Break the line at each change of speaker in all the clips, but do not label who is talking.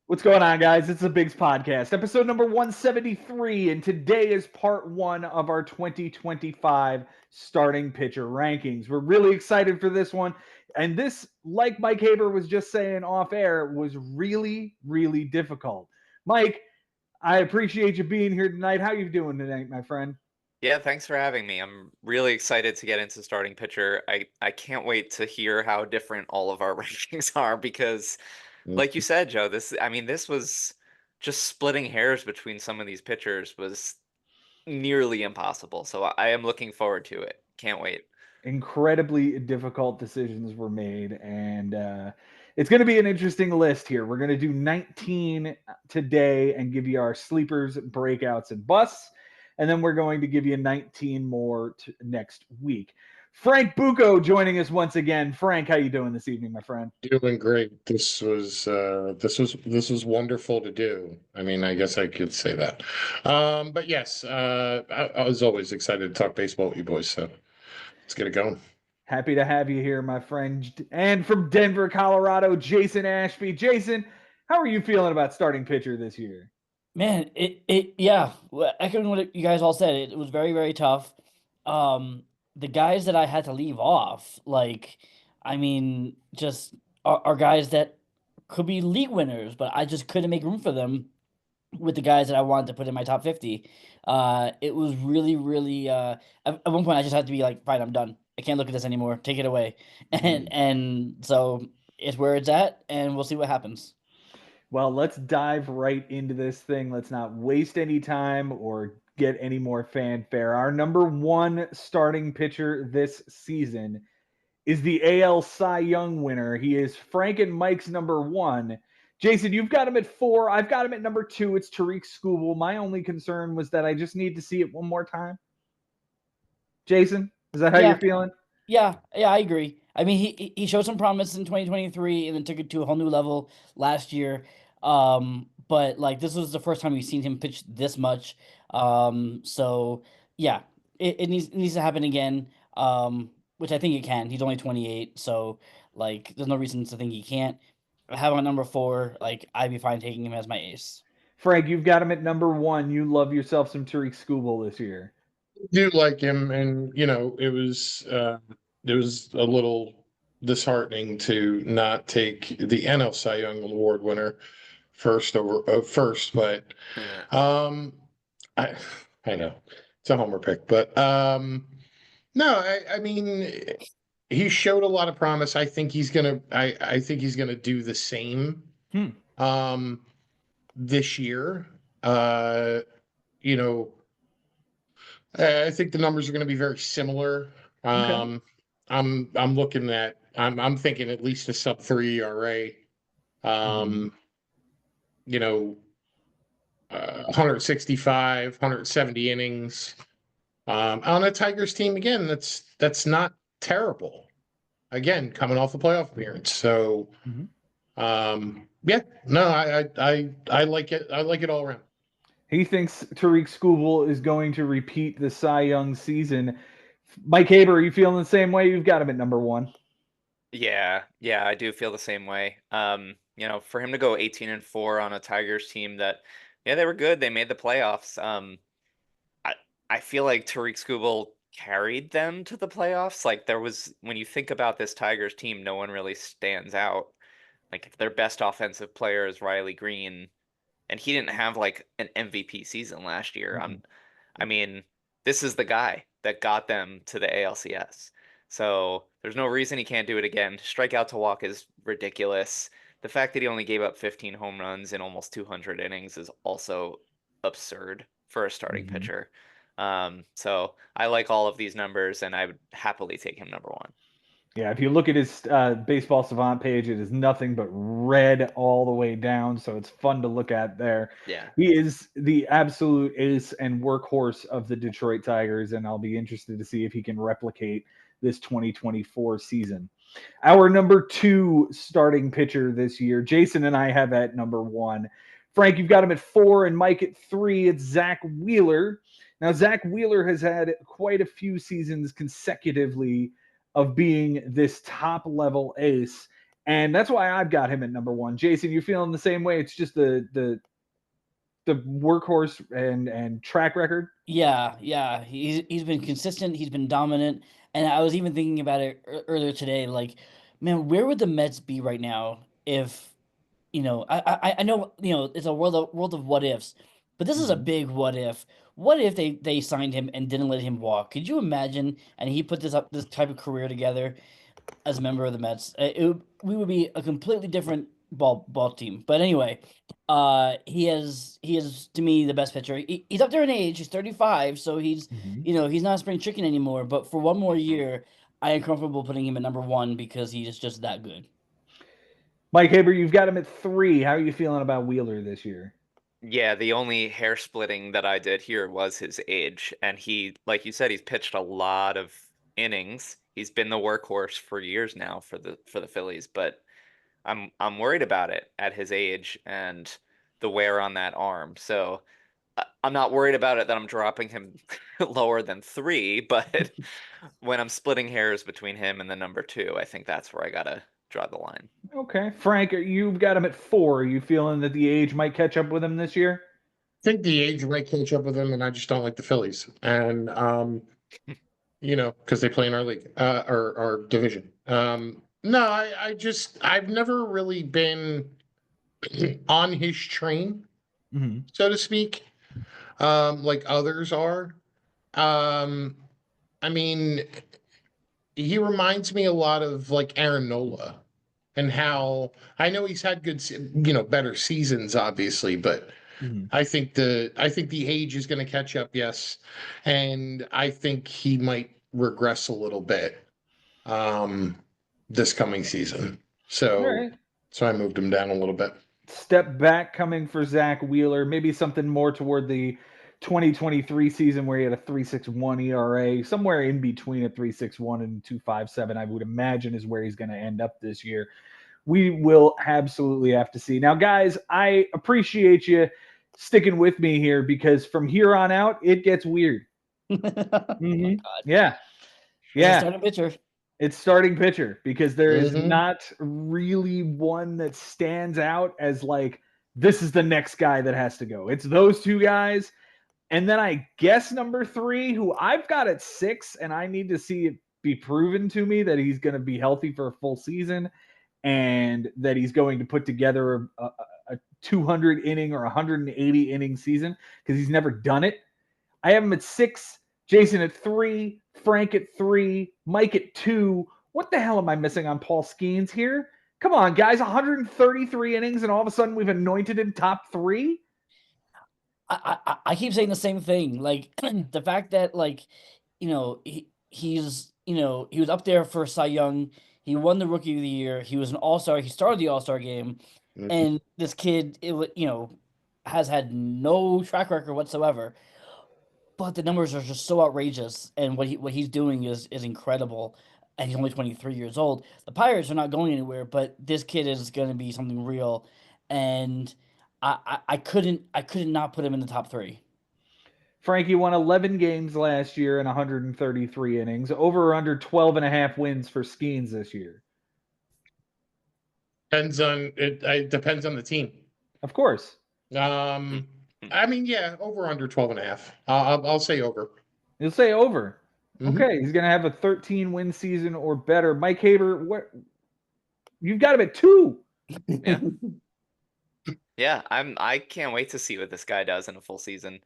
What's going on, guys? It's the Bigs Podcast, episode number 173, and today is part one of our 2025 starting pitcher rankings. We're really excited for this one, and this, like Mike Haber was just saying off air, was really, really difficult. Mike, I appreciate you being here tonight. How you doing tonight, my friend?
Yeah, thanks for having me. I'm really excited to get into starting pitcher. I can't wait to hear how different all of our rankings are because, like you said, Joe, this was just splitting hairs between some of these pitchers was nearly impossible. So I am looking forward to it. Can't wait.
Incredibly difficult decisions were made, and it's going to be an interesting list here. We're going to do 19 today and give you our sleepers, breakouts, and busts, and then we're going to give you 19 more next week. Frank Bucco joining us once again. Frank, how you doing this evening, my friend?
Doing great. This was wonderful to do. I mean, I guess I could say that. But yes, I was always excited to talk baseball with you boys. So let's get it going.
Happy to have you here, my friend. And from Denver, Colorado, Jason Ashby. Jason, how are you feeling about starting pitcher this year?
Man, yeah. Echoing what you guys all said, it was very, very tough. The guys that I had to leave off, just are guys that could be league winners, but I just couldn't make room for them with the guys that I wanted to put in my top 50. It was really, really. At one point, I just had to be like, fine, I'm done. I can't look at this anymore. Take it away, and so it's where it's at, and we'll see what happens.
Well, let's dive right into this thing. Let's not waste any time or get any more fanfare. Our number one starting pitcher this season is the AL Cy Young winner. He is Frank and Mike's number one. Jason, you've got him at 4. I've got him at number 2. It's Tariq Skubal. My only concern was that I just need to see it one more time. Jason, is that how you're feeling?
Yeah, I agree. I mean, he showed some promise in 2023 and then took it to a whole new level last year. But like this was the first time we've seen him pitch this much. So yeah, it needs to happen again. Which I think it can. He's only 28, so like there's no reason to think he can't. I have him at number 4. Like I'd be fine taking him as my ace.
Frank, you've got him at number 1. You love yourself some Tariq Skubal this year.
Do like him, and it was a little disheartening to not take the NL Cy Young Award winner first, but I I know it's a homer pick, but no, I mean he showed a lot of promise. I think he's gonna do the same this year. You know, I think the numbers are going to be very similar.
Okay.
I'm looking at I'm thinking at least a sub 3 ERA. You know, 165, 170 innings. On a Tigers team again, that's not terrible. Again, coming off a playoff appearance. So yeah, no, I like it. I like it all around.
He thinks Tariq Skubal is going to repeat the Cy Young season. Mike Haber, are you feeling the same way? You've got him at number 1.
Yeah, I do feel the same way. For him to go 18-4 on a Tigers team that, yeah, they were good. They made the playoffs. I feel like Tariq Skubal carried them to the playoffs. Like when you think about this Tigers team, no one really stands out. Like if their best offensive player is Riley Green, and he didn't have like an MVP season last year. I mean, this is the guy that got them to the ALCS. So there's no reason he can't do it again. Strikeout to walk is ridiculous. The fact that he only gave up 15 home runs in almost 200 innings is also absurd for a starting pitcher. So I like all of these numbers, and I would happily take him number 1.
Yeah, if you look at his Baseball Savant page, it is nothing but red all the way down, so it's fun to look at there.
Yeah.
He is the absolute ace and workhorse of the Detroit Tigers, and I'll be interested to see if he can replicate this 2024 season. Our number 2 starting pitcher this year, Jason and I have at number 1. Frank, you've got him at 4, and Mike at 3. It's Zach Wheeler. Now, Zach Wheeler has had quite a few seasons consecutively of being this top level ace. And that's why I've got him at number 1. Jason, you feeling the same way? It's just the workhorse and track record.
Yeah. He's been consistent. He's been dominant. And I was even thinking about it earlier today. Like, man, where would the Mets be right now if, I know, it's a world of what ifs, but this is a big what if. What if they signed him and didn't let him walk? Could you imagine? And he put this type of career together as a member of the Mets. We would be a completely different ball team. But anyway, he is to me the best pitcher. He's up there in age. He's 35, so he's he's not a spring chicken anymore. But for one more year, I am comfortable putting him at number 1 because he is just that good.
Mike Haber, you've got him at 3. How are you feeling about Wheeler this year?
Yeah, the only hair splitting that I did here was his age. And he, like you said, he's pitched a lot of innings. He's been the workhorse for years now for the Phillies, but I'm worried about it at his age and the wear on that arm. So I'm not worried about it that I'm dropping him lower than 3, but when I'm splitting hairs between him and the number 2, I think that's where I gotta draw the line.
Okay, Frank, you've got him at 4. Are you feeling that the age might catch up with him this year?
I think the age might catch up with him, and I just don't like the Phillies. And because they play in our league, our division. No, I've never really been on his train, so to speak, like others are. I mean, he reminds me a lot of like Aaron Nola, and how I know he's had good, better seasons, obviously, but I think the age is going to catch up, yes, and I think he might regress a little bit this coming season. So I moved him down a little bit.
Step back coming for Zach Wheeler, maybe something more toward the 2023 season where he had a 3.61 ERA, somewhere in between a 3.61 and 2.57, I would imagine is where he's going to end up this year. We will absolutely have to see. Now, guys, I appreciate you sticking with me here because from here on out, it gets weird. Yeah.
It's starting pitcher.
It's starting pitcher because there is not really one that stands out as like, this is the next guy that has to go. It's those 2 guys. And then I guess number 3, who I've got at 6, and I need to see it be proven to me that he's going to be healthy for a full season and that he's going to put together a 200 inning or 180 inning season because he's never done it. I have him at 6, Jason at 3, Frank at 3, Mike at 2. What the hell am I missing on Paul Skeens here? Come on, guys, 133 innings, and all of a sudden we've anointed him top 3?
I keep saying the same thing. Like, the fact that, like, he was up there for Cy Young. He won the Rookie of the Year. He was an All-Star. He started the All-Star game. And this kid, has had no track record whatsoever. But the numbers are just so outrageous, and what he's doing is incredible. And he's only 23 years old. The Pirates are not going anywhere, but this kid is going to be something real. And I couldn't not put him in the top 3.
Frankie won 11 games last year in 133 innings. Over or under 12.5 wins for Skeens this year?
Depends on it. It depends on the team.
Of course.
I mean, yeah, over under 12.5. I'll say over.
You'll say over. Okay, he's gonna have a 13-win season or better. Mike Haber, what? You've got him at 2.
Yeah. Yeah, I can't wait to see what this guy does in a full season.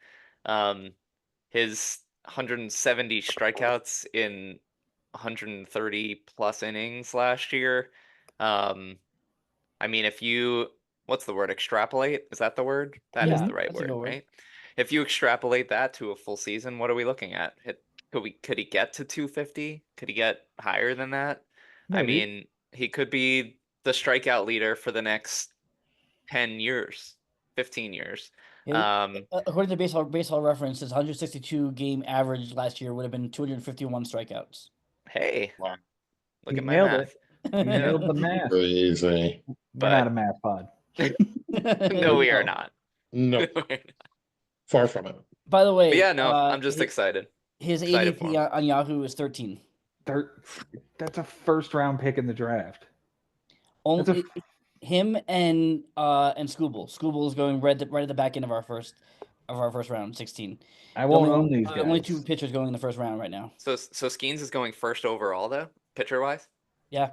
His 170 strikeouts in 130 plus innings last year. I mean, if you, what's the word? Extrapolate? Is that the word? That is the right word, right? If you extrapolate that to a full season, what are we looking at? Could he get to 250? Could he get higher than that? Maybe. I mean, he could be the strikeout leader for the next 10 years, 15 years.
According to baseball reference, his 162 game average last year would have been 251 strikeouts.
Hey,
wow.
Look at my math.
You nailed the math.
Crazy.
We're not a math pod.
No, we are not.
No. Far from it.
By the way,
but yeah, no, I'm just excited.
His ADP on Yahoo is 13.
That's a first-round pick in the draft.
Only him and Scooble. Scooble is going right at the back end of our first round, 16.
I won't own these
Only
guys.
2 pitchers going in the first round right now.
So Skeens is going first overall though, pitcher wise.
Yeah.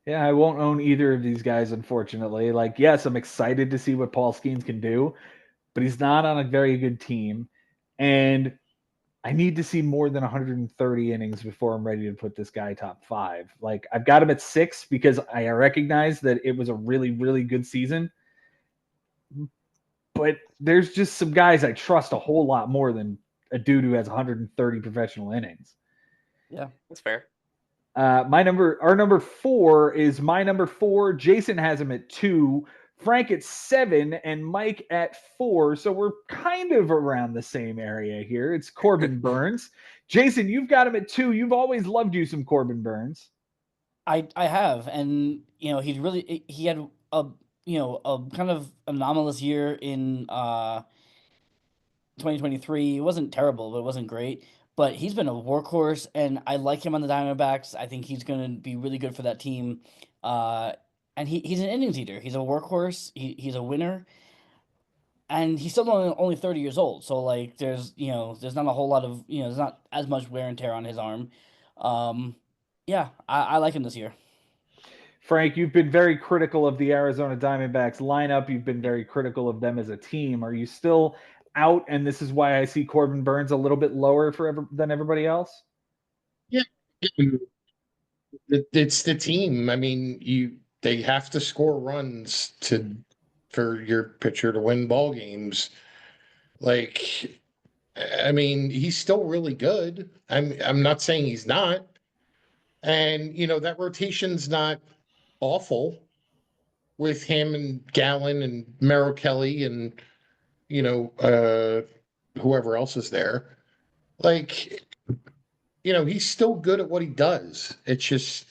Yeah, I won't own either of these guys, unfortunately. Like, yes, I'm excited to see what Paul Skeens can do, but he's not on a very good team. And I need to see more than 130 innings before I'm ready to put this guy top 5. Like, I've got him at 6 because I recognize that it was a really, really good season. But there's just some guys I trust a whole lot more than a dude who has 130 professional innings.
Yeah,
that's fair.
Our number 4 is my number 4. Jason has him at 2, Frank at 7, and Mike at 4. So we're kind of around the same area here. It's Corbin Burnes. Jason, you've got him at 2. You've always loved you some Corbin Burnes.
I have, and he had a a kind of anomalous year in 2023. It wasn't terrible, but it wasn't great. But he's been a workhorse, and I like him on the Diamondbacks. I think he's going to be really good for that team. And he's an innings eater. He's a workhorse. He's a winner, and he's still only 30 years old. So like, there's not a whole lot of there's not as much wear and tear on his arm. Yeah, I like him this year.
Frank, you've been very critical of the Arizona Diamondbacks lineup. You've been very critical of them as a team. Are you still out? And this is why I see Corbin Burnes a little bit lower than everybody else.
Yeah, it's the team. I mean, they have to score runs for your pitcher to win ball games. Like, I mean, he's still really good. I'm not saying he's not. And that rotation's not awful with him and Gallen and Merrill Kelly and whoever else is there. Like, he's still good at what he does. It's just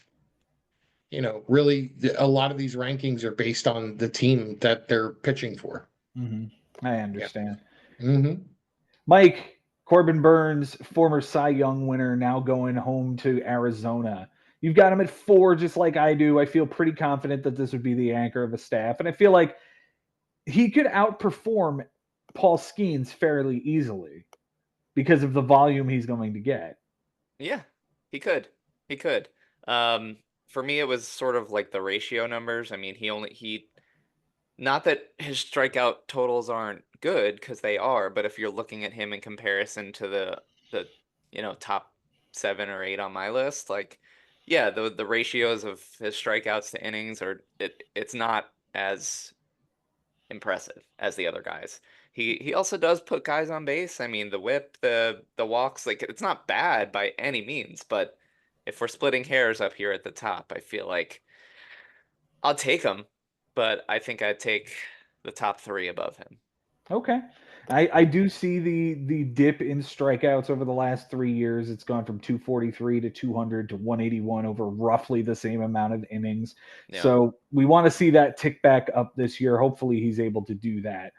really a lot of these rankings are based on the team that they're pitching for.
Mm-hmm. I understand.
Yeah. Mm-hmm.
Mike, Corbin Burnes, former Cy Young winner, now going home to Arizona. You've got him at 4, just like I do. I feel pretty confident that this would be the anchor of a staff. And I feel like he could outperform Paul Skeens fairly easily because of the volume he's going to get.
Yeah, he could. He could. For me, it was sort of like the ratio numbers. I mean, not that his strikeout totals aren't good, because they are, but if you're looking at him in comparison to the top 7 or 8 on my list, like, yeah, the ratios of his strikeouts to innings it's not as impressive as the other guys. He also does put guys on base. I mean, the whip, the walks, like, it's not bad by any means, but if we're splitting hairs up here at the top, I feel like I'll take him, but I think I'd take the top 3 above him.
Okay. I do see the dip in strikeouts over the last 3 years. It's gone from 243 to 200 to 181 over roughly the same amount of innings. Yeah. So we want to see that tick back up this year. Hopefully he's able to do that.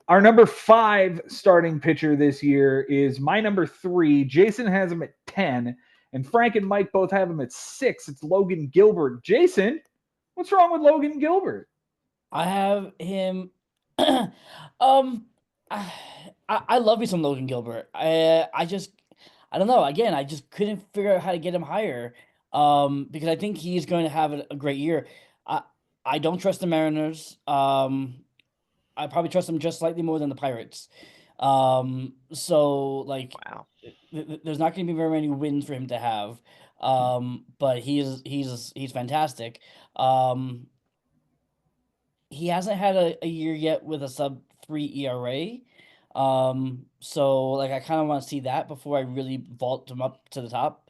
Our number 5 starting pitcher this year is my number 3. Jason has him at 10, and Frank and Mike both have him at 6. It's Logan Gilbert. Jason, what's wrong with Logan Gilbert?
I have him. I love me some Logan Gilbert. I don't know. Again, I just couldn't figure out how to get him higher. Because I think he's going to have a great year. I don't trust the Mariners. I probably trust them just slightly more than the Pirates. So like,
wow,
there's not going to be very many wins for him to have. But he's fantastic. He hasn't had a year yet with a sub 3 ERA. So like, I kind of want to see that before I really vault him up to the top.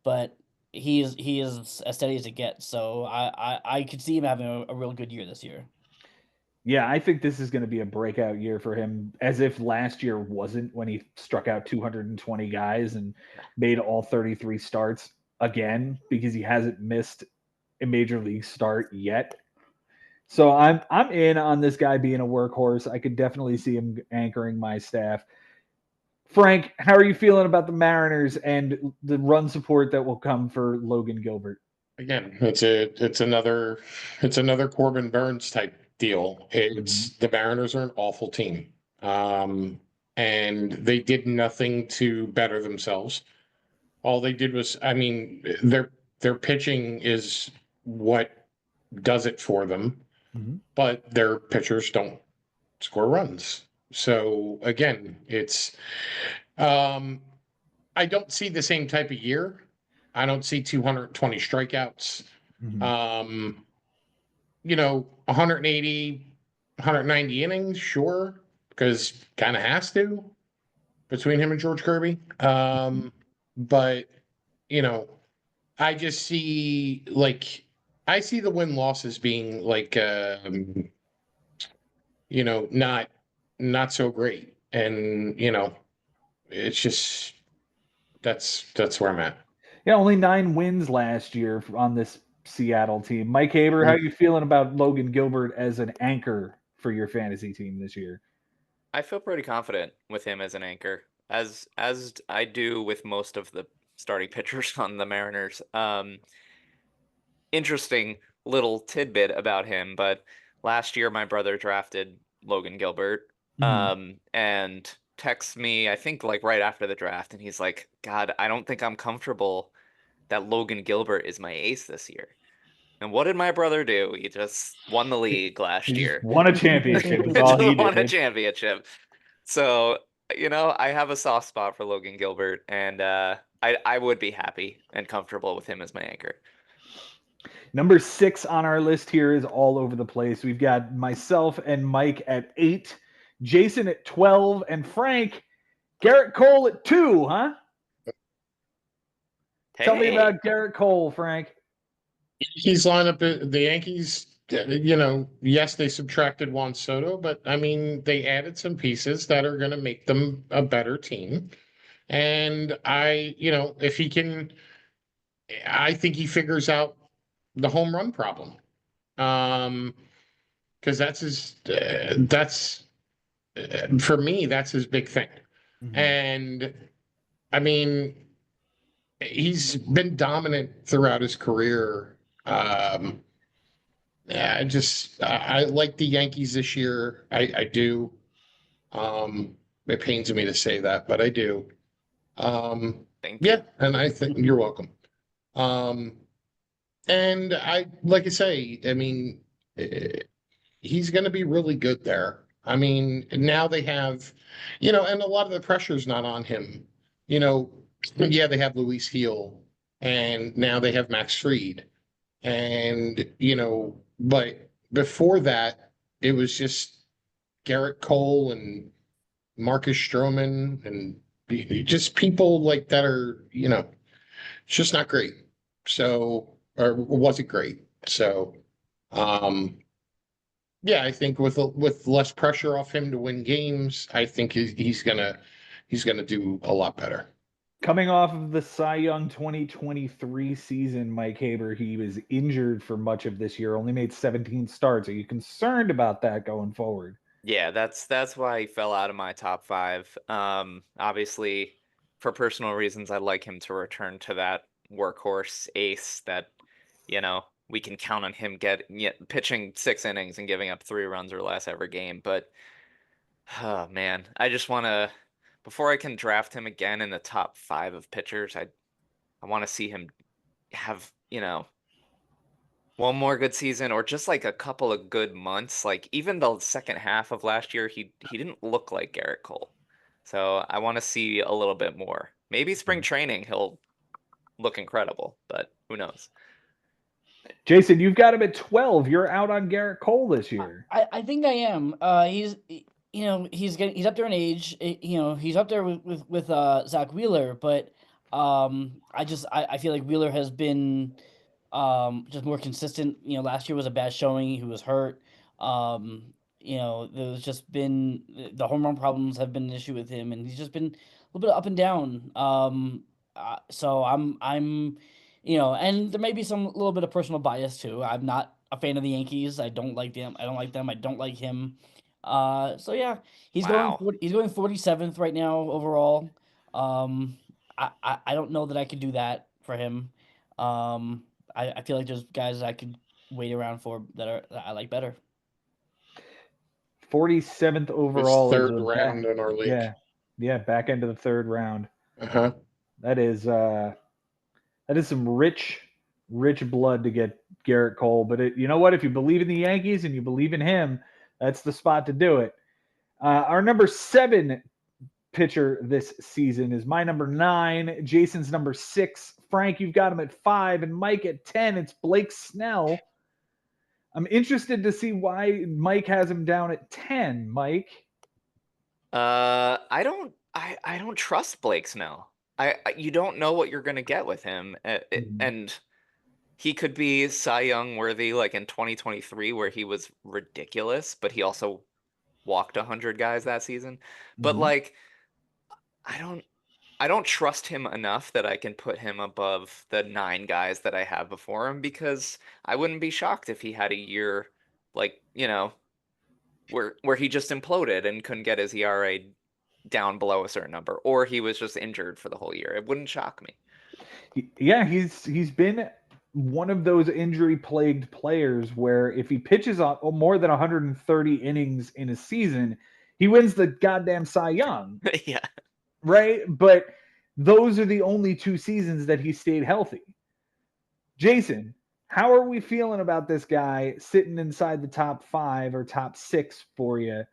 But he is as steady as it gets. So I could see him having a real good year this year.
Yeah, I think this is going to be a breakout year for him, as if last year wasn't, when he struck out 220 guys and made all 33 starts again, because he hasn't missed a major league start yet. So I'm in on this guy being a workhorse. I could definitely see him anchoring my staff. Frank, how are you feeling about the Mariners and the run support that will come for Logan Gilbert?
Again, it's another Corbin Burns type deal. It's the Mariners are an awful team. And they did nothing to better themselves. All they did was, I mean, their pitching is what does it for them, but their pitchers don't score runs. So again, it's I don't see the same type of year. I don't see 220 strikeouts. Um, 180, 190 innings, sure, because kind of has to between him and George Kirby. But I just see I see the win losses being not so great, and it's just that's where I'm at.
Yeah, only 9 wins last year on this Seattle team. Mike Haber, how are you feeling about Logan Gilbert as an anchor for your fantasy team this year?
I feel pretty confident with him as an anchor, as I do with most of the starting pitchers on the Mariners. Interesting little tidbit about him, but last year my brother drafted Logan Gilbert, and texts me, I think like right after the draft, and he's like, God, I don't think I'm comfortable that Logan Gilbert is my ace this year. And what did my brother do? He just won the league last
He
year.
just won a championship. Is
He
all he
just won a
did.
championship. So, I have a soft spot for Logan Gilbert, and I would be happy and comfortable with him as my anchor.
Number 6 on our list here is all over the place. We've got myself and Mike at 8, Jason at 12, and Frank, Garrett Cole at 2, huh? Tell me about Garrett Cole, Frank.
Yankees lineup, the Yankees, yes, they subtracted Juan Soto, but I mean, they added some pieces that are going to make them a better team. And if he can, I think he figures out the home run problem. Because for me, that's his big thing. And I mean, he's been dominant throughout his career. Yeah, I like the Yankees this year. I do. It pains me to say that, but I do.
Thank
Yeah,
you.
and I think you're welcome. Um, and like I say, I mean, he's going to be really good there. I mean, now they have, and a lot of the pressure's not on him. Yeah, they have Luis Heel, and now they have Max Fried, and but before that, it was just Garrett Cole and Marcus Stroman and just people like that are, it's just not great. So, or wasn't great. So, um, yeah, I think with less pressure off him to win games, I think he's gonna do a lot better.
Coming off of the Cy Young 2023 season, Mike Haber, he was injured for much of this year, only made 17 starts. Are you concerned about that going forward?
Yeah, that's why he fell out of my top 5. Obviously, for personal reasons, I'd like him to return to that workhorse ace that, we can count on him pitching 6 innings and giving up 3 runs or less every game. But, oh man, I just want to, before I can draft him again in the top 5 of pitchers, I want to see him have, one more good season or just like a couple of good months. Like even the second half of last year, he didn't look like Garrett Cole. So I want to see a little bit more. Maybe spring training he'll look incredible, but who knows?
Jason, you've got him at 12. You're out on Garrett Cole this year.
I think I am. He's he's up there in age. He's up there with Zach Wheeler, but I feel like Wheeler has been just more consistent. Last year was a bad showing. He was hurt. There's just been the home run problems have been an issue with him, and he's just been a little bit up and down. So I'm and there may be some little bit of personal bias too. I'm not a fan of the Yankees. I don't like them. I don't like them. I don't like him. So yeah, he's
Wow.
going 47th right now overall. I don't know that I could do that for him. I feel like there's guys I could wait around for that I like better.
47th
It's
overall.
third round in our league.
Yeah, back end of the third round.
Uh-huh.
That is some rich blood to get Garrett Cole. But you know what? If you believe in the Yankees and you believe in him, that's the spot to do it. Our number 7 pitcher this season is my number 9. Jason's number 6. Frank, you've got him at 5, and Mike at 10. It's Blake Snell. I'm interested to see why Mike has him down at 10. Mike,
I don't trust Blake Snell. You don't know what you're gonna get with him, and he could be Cy Young worthy like in 2023 where he was ridiculous, but he also walked 100 guys that season. But like, I don't trust him enough that I can put him above the 9 guys that I have before him, because I wouldn't be shocked if he had a year like, where he just imploded and couldn't get his ERA down below a certain number, or he was just injured for the whole year. It wouldn't shock me.
Yeah, he's been one of those injury-plagued players where if he pitches more than 130 innings in a season, he wins the goddamn Cy Young.
Yeah.
Right? But those are the only 2 seasons that he stayed healthy. Jason, how are we feeling about this guy sitting inside the top 5 or top 6 for you?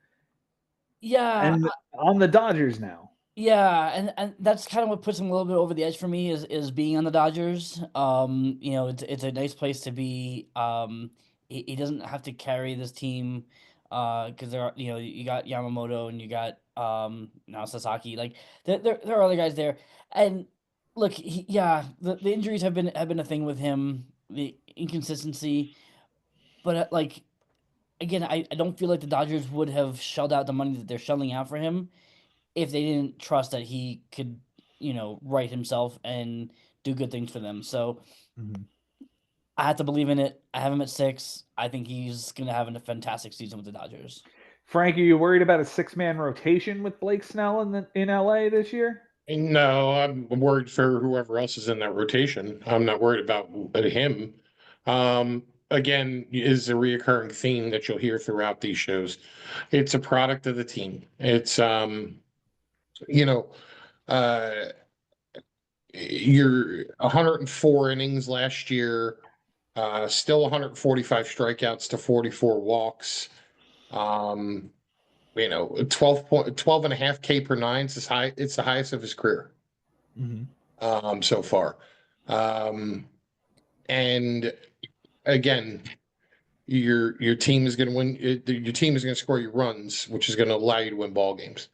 Yeah.
And on the Dodgers now.
Yeah, and that's kind of what puts him a little bit over the edge for me is being on the Dodgers. It's a nice place to be. He doesn't have to carry this team because there are, you got Yamamoto and you got now Sasaki. Like there are other guys there. And look, the injuries have been a thing with him, the inconsistency. But like again, I don't feel like the Dodgers would have shelled out the money that they're shelling out for him if they didn't trust that he could, right himself and do good things for them. So I have to believe in it. I have him at 6. I think he's going to have a fantastic season with the Dodgers.
Frank, are you worried about a 6-man rotation with Blake Snell in LA this year?
No, I'm worried for whoever else is in that rotation. I'm not worried about him. Again, is a reoccurring theme that you'll hear throughout these shows. It's a product of the team. It's you're 104 innings last year, still 145 strikeouts to 44 walks. 12 and a half K per nine. It's the highest of his career. So far. And again, your team is going to win. Your team is going to score your runs, which is going to allow you to win ball games.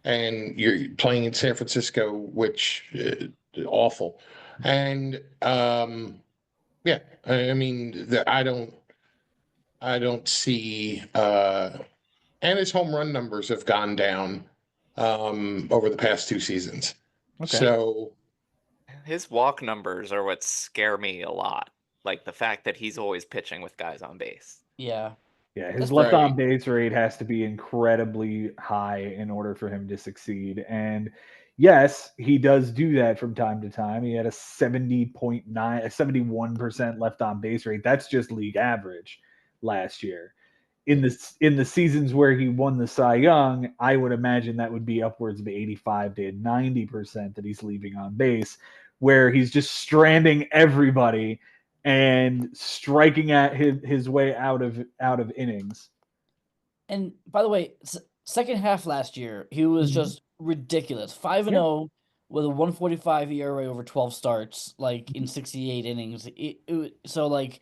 And you're playing in San Francisco, which awful. And I mean, I don't see. And his home run numbers have gone down over the past 2 seasons. Okay. So
his walk numbers are what scare me a lot. Like the fact that he's always pitching with guys on base.
Yeah.
Yeah, his left on base rate has to be incredibly high in order for him to succeed. And yes, he does do that from time to time. He had a 71% left on base rate. That's just league average last year. In the seasons where he won the Cy Young, I would imagine that would be upwards of 85 to 90% that he's leaving on base, where he's just stranding everybody and striking at his way out of innings.
And by the way, second half last year, he was just ridiculous. 5-0 with a 145 ERA over 12 starts, like in 68 innings. So like,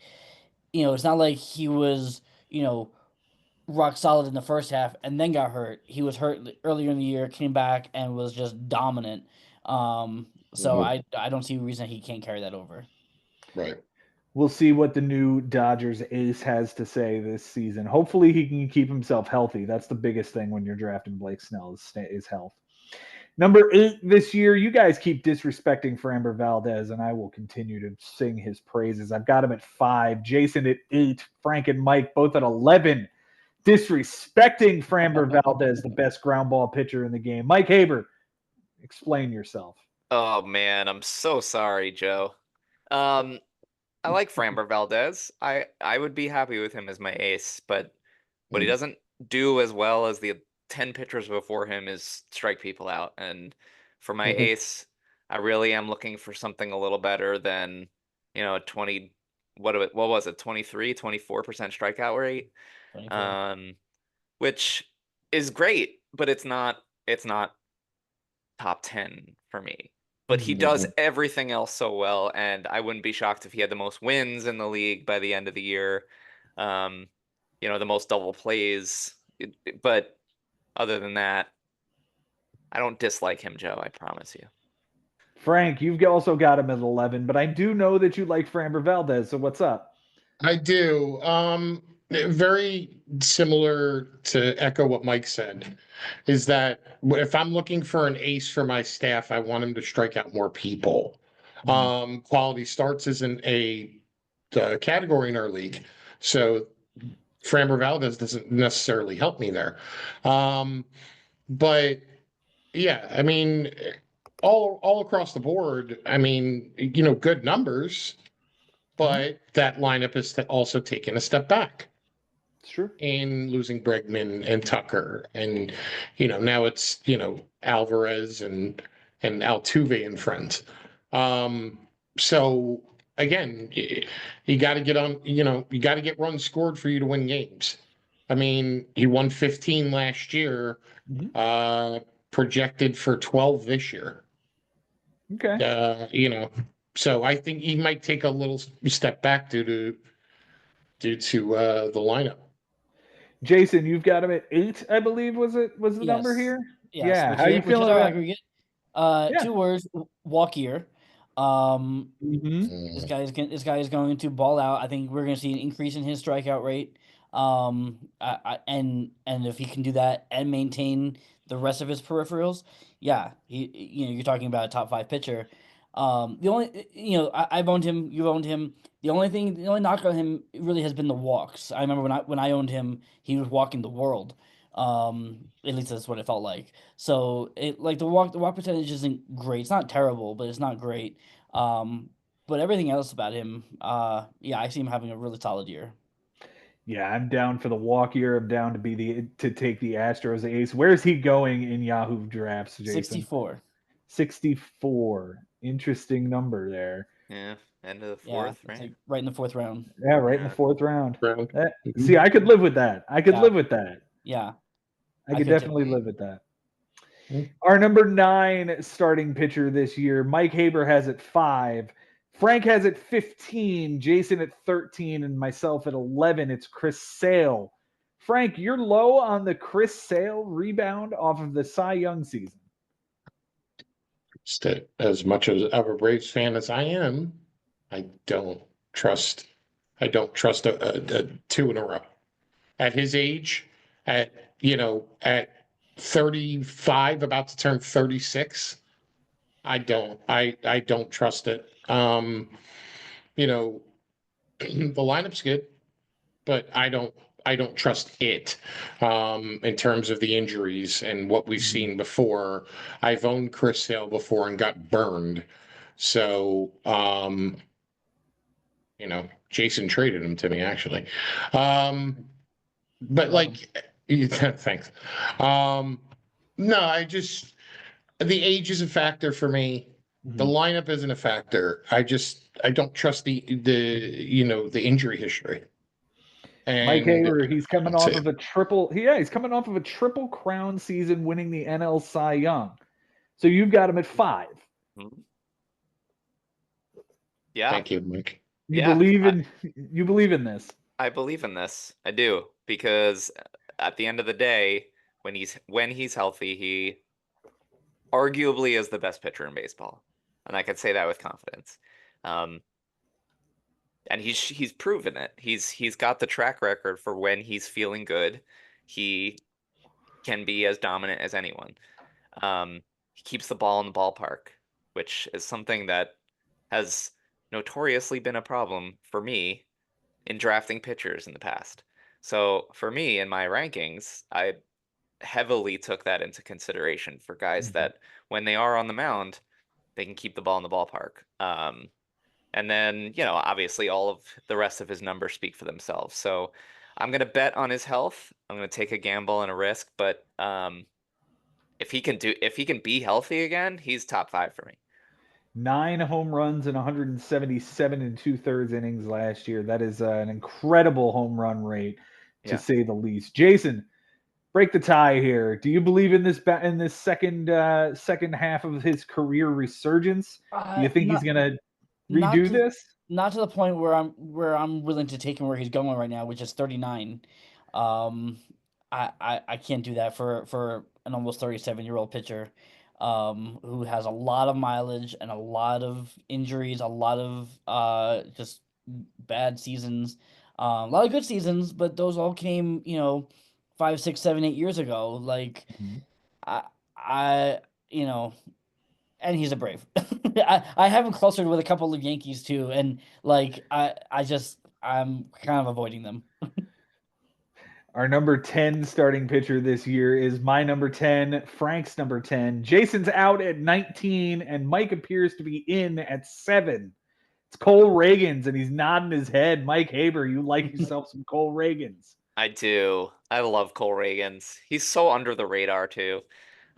it's not like he was, rock solid in the first half and then got hurt. He was hurt earlier in the year, came back and was just dominant. So I don't see a reason he can't carry that over.
Right.
We'll see what the new Dodgers ace has to say this season. Hopefully he can keep himself healthy. That's the biggest thing when you're drafting Blake Snell is health. Number 8 this year, you guys keep disrespecting Framber Valdez, and I will continue to sing his praises. I've got him at 5, Jason at 8, Frank and Mike both at 11. Disrespecting Framber Valdez, the best ground ball pitcher in the game. Mike Haber, explain yourself.
Oh man, I'm so sorry, Joe. I like Framber Valdez. I would be happy with him as my ace, but what he doesn't do as well as the 10 pitchers before him is strike people out. And for my ace, I really am looking for something a little better than, 20, what was it, 23, 24% strikeout rate.
24.
Which is great, but it's not top 10 for me. But he does everything else so well, and I wouldn't be shocked if he had the most wins in the league by the end of the year. Um, the most double plays. But other than that, I don't dislike him, Joe, I promise you.
Frank, you've also got him at 11, but I do know that you like Framber Valdez, so what's up?
I do. Very similar to echo what Mike said, is that if I'm looking for an ace for my staff, I want him to strike out more people. Quality starts isn't a category in our league, so Framber Valdez doesn't necessarily help me there. But yeah, I mean, all across the board, I mean, good numbers, but that lineup has also taken a step back.
Sure.
In losing Bregman and Tucker, and now it's Alvarez and Altuve and friends. So again, you got to get on. You got to get runs scored for you to win games. I mean, he won 15 last year, projected for 12 this year.
Okay.
So I think he might take a little step back due to the lineup.
Jason, you've got him at 8, I believe, was the number
Yes.
here?
Yes,
Yeah.
which
How
is,
you
which is
feeling
our
about
aggregate.
Yeah.
2 words, walkier. This guy is going to ball out. I think we're going to see an increase in his strikeout rate. And if he can do that and maintain the rest of his peripherals, yeah, you're talking about a top 5 pitcher. The only, I've owned him, you've owned him. The only knock on him really has been the walks. I remember when I owned him, he was walking the world. At least that's what it felt like. So the walk percentage isn't great. It's not terrible, but it's not great. But everything else about him, yeah, I see him having a really solid year.
Yeah, I'm down for the walk year. I'm down to take the Astros ace. Where's he going in Yahoo drafts, Jason?
64.
64. Interesting number there.
Yeah, end of the 4th, right?
Like right in the 4th round.
Yeah, right in the 4th round.
Round.
See, I could live with that. I could live with that.
Yeah.
I could definitely live with that.
Mhm.
Our number 9 starting pitcher this year, Mike Haber, has it 5. Frank has it 15, Jason at 13, and myself at 11. It's Chris Sale. Frank, you're low on the Chris Sale rebound off of the Cy Young season.
As much of a Braves fan as I am, I don't trust a 2 in a row. At his age, at 35, about to turn 36, I don't trust it. The lineup's good, but I don't trust it in terms of the injuries and what we've seen before. I've owned Chris Sale before and got burned. So, Jason traded him to me actually. But thanks. No, the age is a factor for me. The lineup isn't a factor. I don't trust the injury history. And
Mike Haber, he's coming off of a triple. He's coming off of a triple crown season, winning the NL Cy Young. So you've got him at 5.
Yeah.
Thank you, Mike.
You believe in this.
I believe in this. I do, because at the end of the day, when he's healthy, he arguably is the best pitcher in baseball, and I can say that with confidence. And he's proven it. He's got the track record for when he's feeling good, he can be as dominant as anyone. He keeps the ball in the ballpark, which is something that has notoriously been a problem for me in drafting pitchers in the past. So for me, in my rankings, I heavily took that into consideration for guys that when they are on the mound, they can keep the ball in the ballpark. And then, obviously all of the rest of his numbers speak for themselves. So I'm going to bet on his health. I'm going to take a gamble and a risk, but if he can be healthy again, he's top 5 for me.
9 home runs and 177 and 2/3 innings last year. That is an incredible home run rate, to say the least. Jason, break the tie here. Do you believe in this second half of his career resurgence? Do you think he's gonna redo this?
Not to the point where I'm willing to take him where he's going right now, which is 39. I can't do that for an almost 37-year-old pitcher, who has a lot of mileage and a lot of injuries, a lot of just bad seasons, a lot of good seasons, but those all came 5, 6, 7, 8 years ago. Like I and he's a Brave. I have him clustered with a couple of Yankees too, and like I'm kind of avoiding them.
Our number 10 starting pitcher this year is my number 10, Frank's number 10. Jason's out at 19, and Mike appears to be in at 7. It's Cole Reagans, and he's nodding his head. Mike Haber, you like yourself some Cole Reagans.
I do. I love Cole Reagans. He's so under the radar too.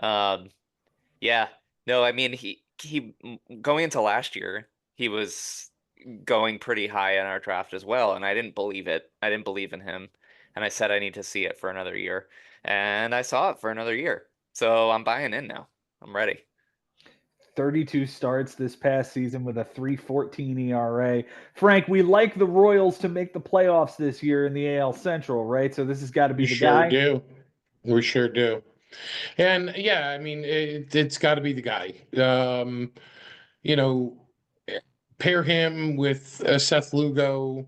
Yeah. No, I mean he going into last year, he was going pretty high in our draft as well, and I didn't believe it. I didn't believe in him. And I said I need to see it for another year. And I saw it for another year. So I'm buying in now. I'm ready.
32 starts this past season with a 3.14 ERA. Frank, we like the Royals to make the playoffs this year in the AL Central, right? So this has got to be the guy.
We sure do. And yeah, I mean, it's got to be the guy. Pair him with Seth Lugo,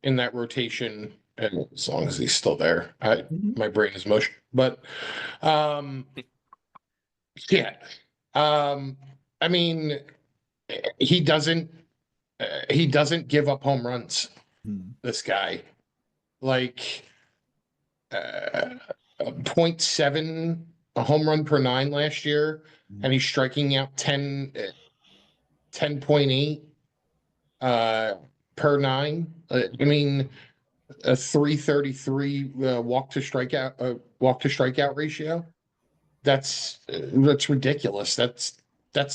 in that rotation, and as long as he's still there. My brain is mush. But yeah. I mean, he doesn't give up home runs. This guy, like 0.7 a home run per 9 last year, and he's striking out 10.8 per 9. I mean, a 333 walk to strikeout ratio. That's ridiculous. That's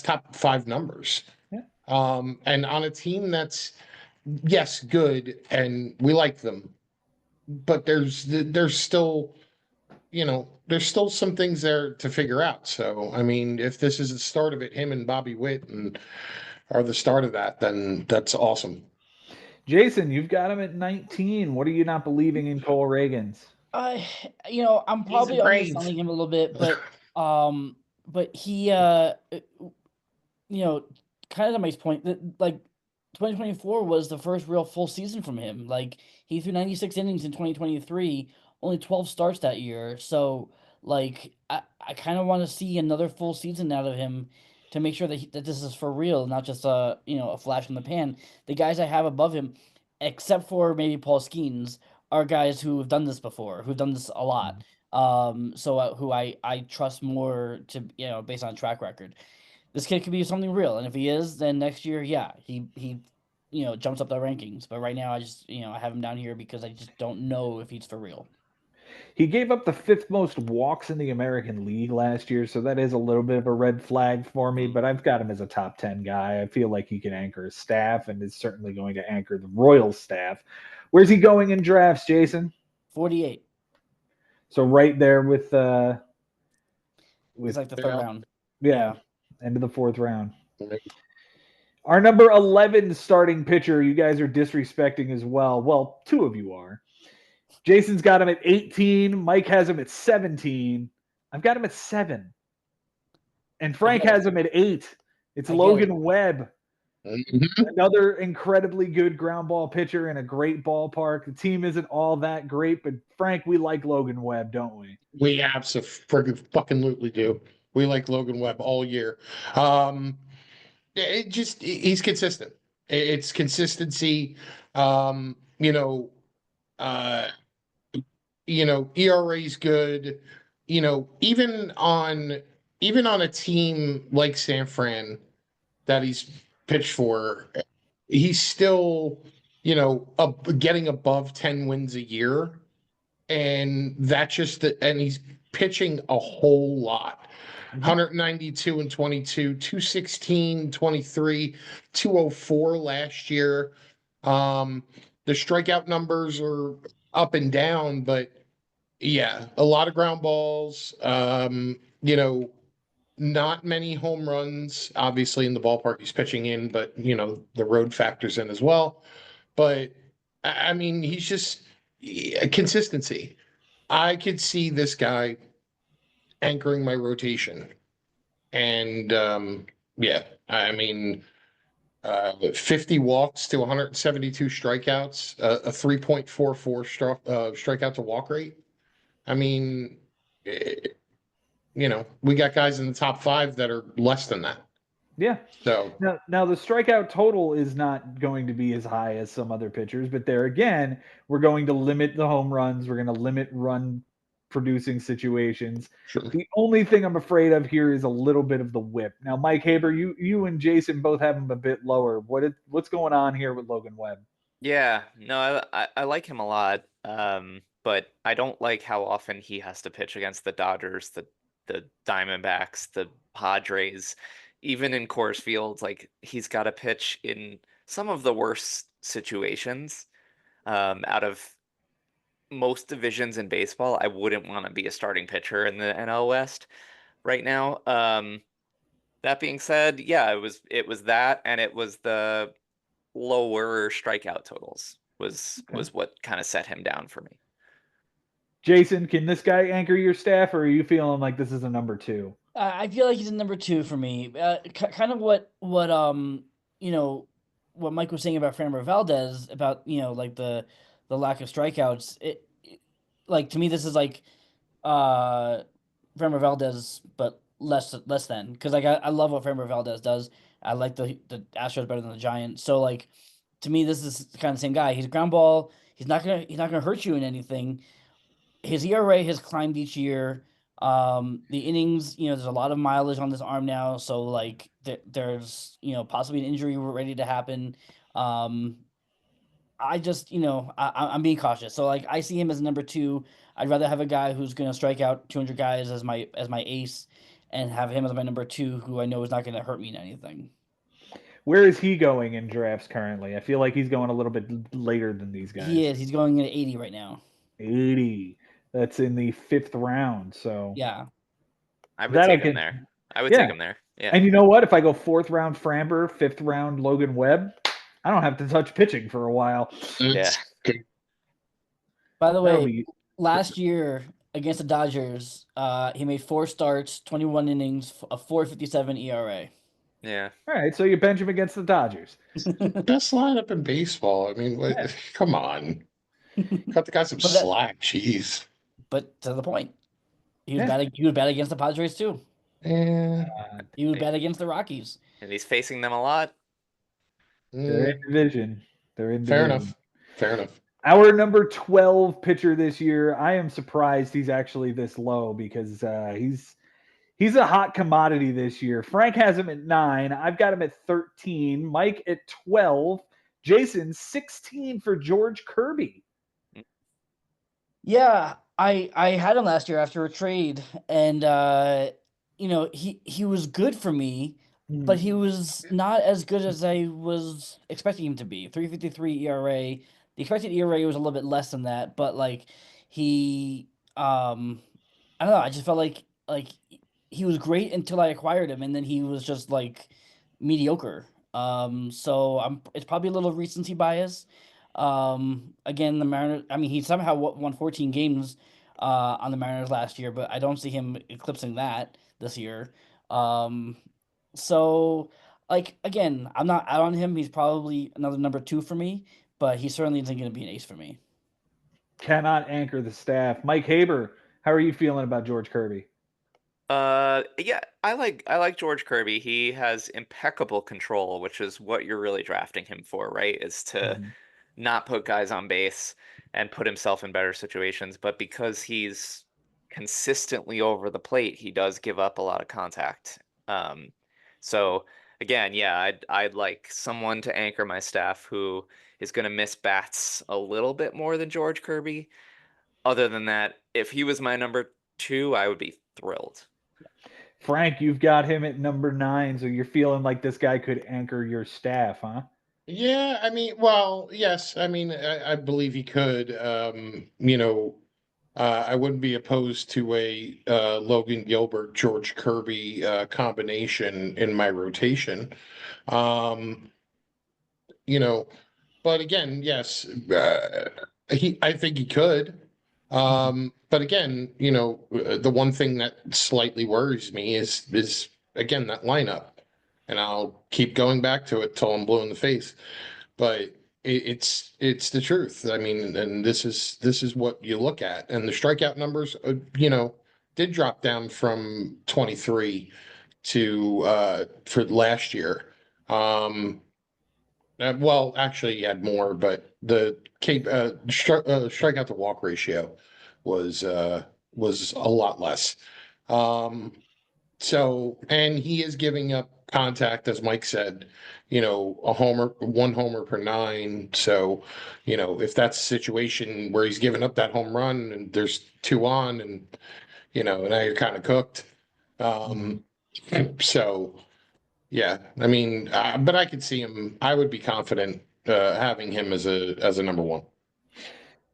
top 5 numbers.
Yeah.
And on a team that's, yes, good, and we like them, but there's still some things there to figure out. So I mean, if this is the start of it, him and Bobby Witt are the start of that, then that's awesome.
Jason, you've got him at 19. What are you not believing in Cole Reagans?
I'm probably underselling him a little bit, but he, kind of to Mike's point, that like 2024 was the first real full season from him. Like he threw 96 innings in 2023, only 12 starts that year. So like I kind of want to see another full season out of him to make sure that this is for real, not just a flash in the pan. The guys I have above him, except for maybe Paul Skeens, are guys who have done this before, who've done this a lot. So who I trust more to based on track record. This kid could be something real, and if he is, then next year, yeah, he jumps up the rankings. But right now, I just I have him down here because I just don't know if he's for real.
He gave up the 5th most walks in the American League last year, so that is a little bit of a red flag for me, but I've got him as a top 10 guy. I feel like he can anchor his staff and is certainly going to anchor the Royals staff. Where's he going in drafts, Jason?
48.
So right there with
it's like the 3rd round.
Yeah, end of the 4th round. Our number 11 starting pitcher, you guys are disrespecting as well. Well, 2 of you are. Jason's got him at 18. Mike has him at 17. I've got him at 7. And Frank has him at 8. It's Logan Webb. Another incredibly good ground ball pitcher in a great ballpark. The team isn't all that great, but Frank, we like Logan Webb, don't we?
We absolutely do. We like Logan Webb all year. He's consistent. It's consistency. ERA is good. Even on a team like San Fran that he's pitched for, he's still, getting above 10 wins a year. And that's just and he's pitching a whole lot. 192 and 22, 216, 23, 204 last year. The strikeout numbers are up and down, but yeah, a lot of ground balls. Not many home runs, obviously, in the ballpark he's pitching in, but the road factors in as well. But I mean, he's just consistency. I could see this guy anchoring my rotation. And yeah, I mean, 50 walks to 172 strikeouts, a 3.44 strikeout to walk rate. I mean, eh, we got guys in the top 5 that are less than that.
Yeah.
So
now the strikeout total is not going to be as high as some other pitchers, but there again, we're going to limit the home runs. We're going to limit run producing situations.
sure.
The only thing I'm afraid of here is a little bit of the whip. Now, Mike Haber, you and Jason both have him a bit lower. What's going on here with Logan Webb?
Yeah, no, I like him a lot. But I don't like how often he has to pitch against the Dodgers, the Diamondbacks, the Padres, even in Coors Field. Like he's got to pitch in some of the worst situations. Out of most divisions in baseball, I wouldn't want to be a starting pitcher in the NL West right now. That being said, yeah, it was that, and it was the lower strikeout totals was what kind of set him down for me.
Jason, can this guy anchor your staff, or are you feeling like this is a number 2?
I feel like he's a number 2 for me. Kind of what what Mike was saying about Framber Valdez about like the lack of strikeouts. Like to me this is like Framber Valdez, but less than, because like I love what Framber Valdez does. I like the Astros better than the Giants. So like to me this is kind of the same guy. He's a ground ball. He's not gonna hurt you in anything. His ERA has climbed each year. The innings, there's a lot of mileage on this arm now, so like there's possibly an injury ready to happen. I just I'm being cautious, so like I see him as number 2. I'd rather have a guy who's going to strike out 200 guys as my ace, and have him as my number 2, who I know is not going to hurt me in anything.
Where is he going in drafts currently? I feel like he's going a little bit later than these guys.
He is. He's going at 80 right now.
80. That's in the 5th round. So
yeah,
I would take him there. I would take him there. Yeah.
And you know what? If I go 4th round Framber, 5th round Logan Webb, I don't have to touch pitching for a while.
Yeah.
By the way, last year against the Dodgers, he made 4 starts, 21 innings, a 4.57 ERA.
Yeah.
All right, so you bench him against the Dodgers.
Best lineup in baseball. I mean, come on. Cut the guy some slack. Jeez.
But to the point, he was bad against the Padres too.
Yeah.
He was bad against the Rockies.
And he's facing them a lot.
They're in division.
Fair enough.
Our number 12 pitcher this year, I am surprised he's actually this low, because he's a hot commodity this year. Frank has him at 9. I've got him at 13. Mike at 12. Jason, 16 for George Kirby.
Yeah, I had him last year after a trade, and he was good for me, but he was not as good as I was expecting him to be. 3.53 ERA. The expected ERA was a little bit less than that, but like he I don't know, I just felt like he was great until I acquired him, and then he was just like mediocre. So it's probably a little recency bias. Again, the Mariners, I mean, he somehow won 14 games on the Mariners last year, but I don't see him eclipsing that this year. So like again, I'm not out on him. He's probably another number 2 for me, but he certainly isn't going to be an ace for me.
Cannot anchor the staff. Mike Haber, how are you feeling about George Kirby?
Yeah, I like George Kirby. He has impeccable control, which is what you're really drafting him for, right? Is to not put guys on base and put himself in better situations. But because he's consistently over the plate, he does give up a lot of contact. So again, yeah, I'd like someone to anchor my staff who is going to miss bats a little bit more than George Kirby. Other than that, if he was my number 2, I would be thrilled.
Frank, you've got him at number 9, so you're feeling like this guy could anchor your staff, huh?
Yeah, I mean, well, yes. I mean, I believe he could. I wouldn't be opposed to a Logan Gilbert, George Kirby combination in my rotation. Um, you know, but again, yes, I think he could. But again, the one thing that slightly worries me is again that lineup, and I'll keep going back to it till I'm blue in the face. But it's the truth. I mean, and this is what you look at, and the strikeout numbers, did drop down from 23 to for last year. Well, actually, he had more, but the strikeout to walk ratio was a lot less. Um, and he is giving up contact, as Mike said, one homer per 9. So, if that's a situation where he's giving up that home run and there's 2 on, and now you're kind of cooked. So. Yeah, I mean, but I could see him. I would be confident having him as a number 1.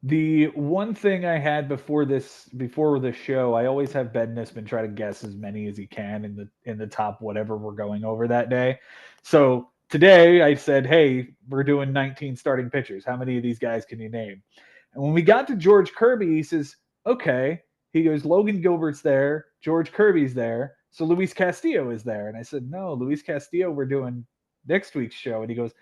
The one thing I had before the show, I always have Ben Nisman try to guess as many as he can in the top whatever we're going over that day. So today I said, hey, we're doing 19 starting pitchers. How many of these guys can you name? And when we got to George Kirby, he says, okay. He goes, Logan Gilbert's there, George Kirby's there, so Luis Castillo is there. And I said, no, Luis Castillo, we're doing next week's show. And he goes,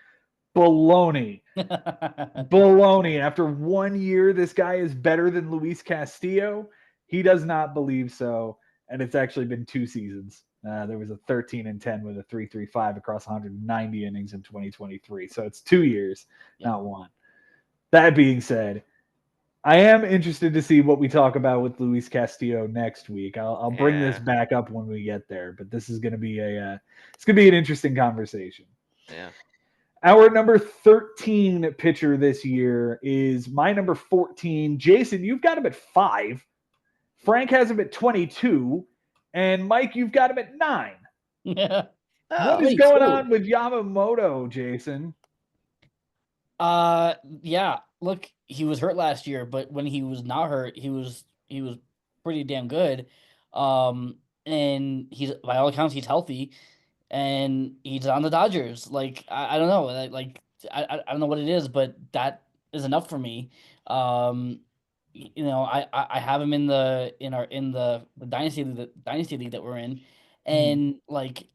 baloney. Baloney. After 1 year, this guy is better than Luis Castillo. He does not believe so. And it's actually been 2 seasons. There was a 13-10 with a 3.35 across 190 innings in 2023. So it's 2 years, not 1. That being said, I am interested to see what we talk about with Luis Castillo next week. I'll bring this back up when we get there, but this is going to be it's going to be an interesting conversation.
Yeah.
Our number 13 pitcher this year is my number 14. Jason, you've got him at 5. Frank has him at 22. And Mike, you've got him at 9.
Yeah.
What is going on with Yamamoto, Jason?
Yeah. Look, he was hurt last year, but when he was not hurt, he was pretty damn good. And he's, by all accounts, he's healthy. And he's on the Dodgers. Like, I don't know. I don't know what it is, but that is enough for me. I have him in the dynasty league that we're in, and like,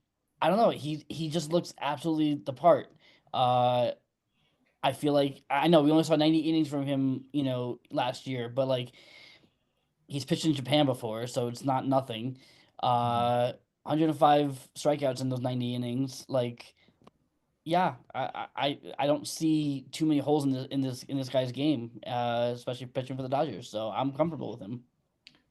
I don't know. He just looks absolutely the part. I feel like, I know we only saw 90 innings from him, last year, but like, he's pitched in Japan before, so it's not nothing. 105 strikeouts in those 90 innings. Like, yeah, I don't see too many holes in this guy's game, especially pitching for the Dodgers. So I'm comfortable with him.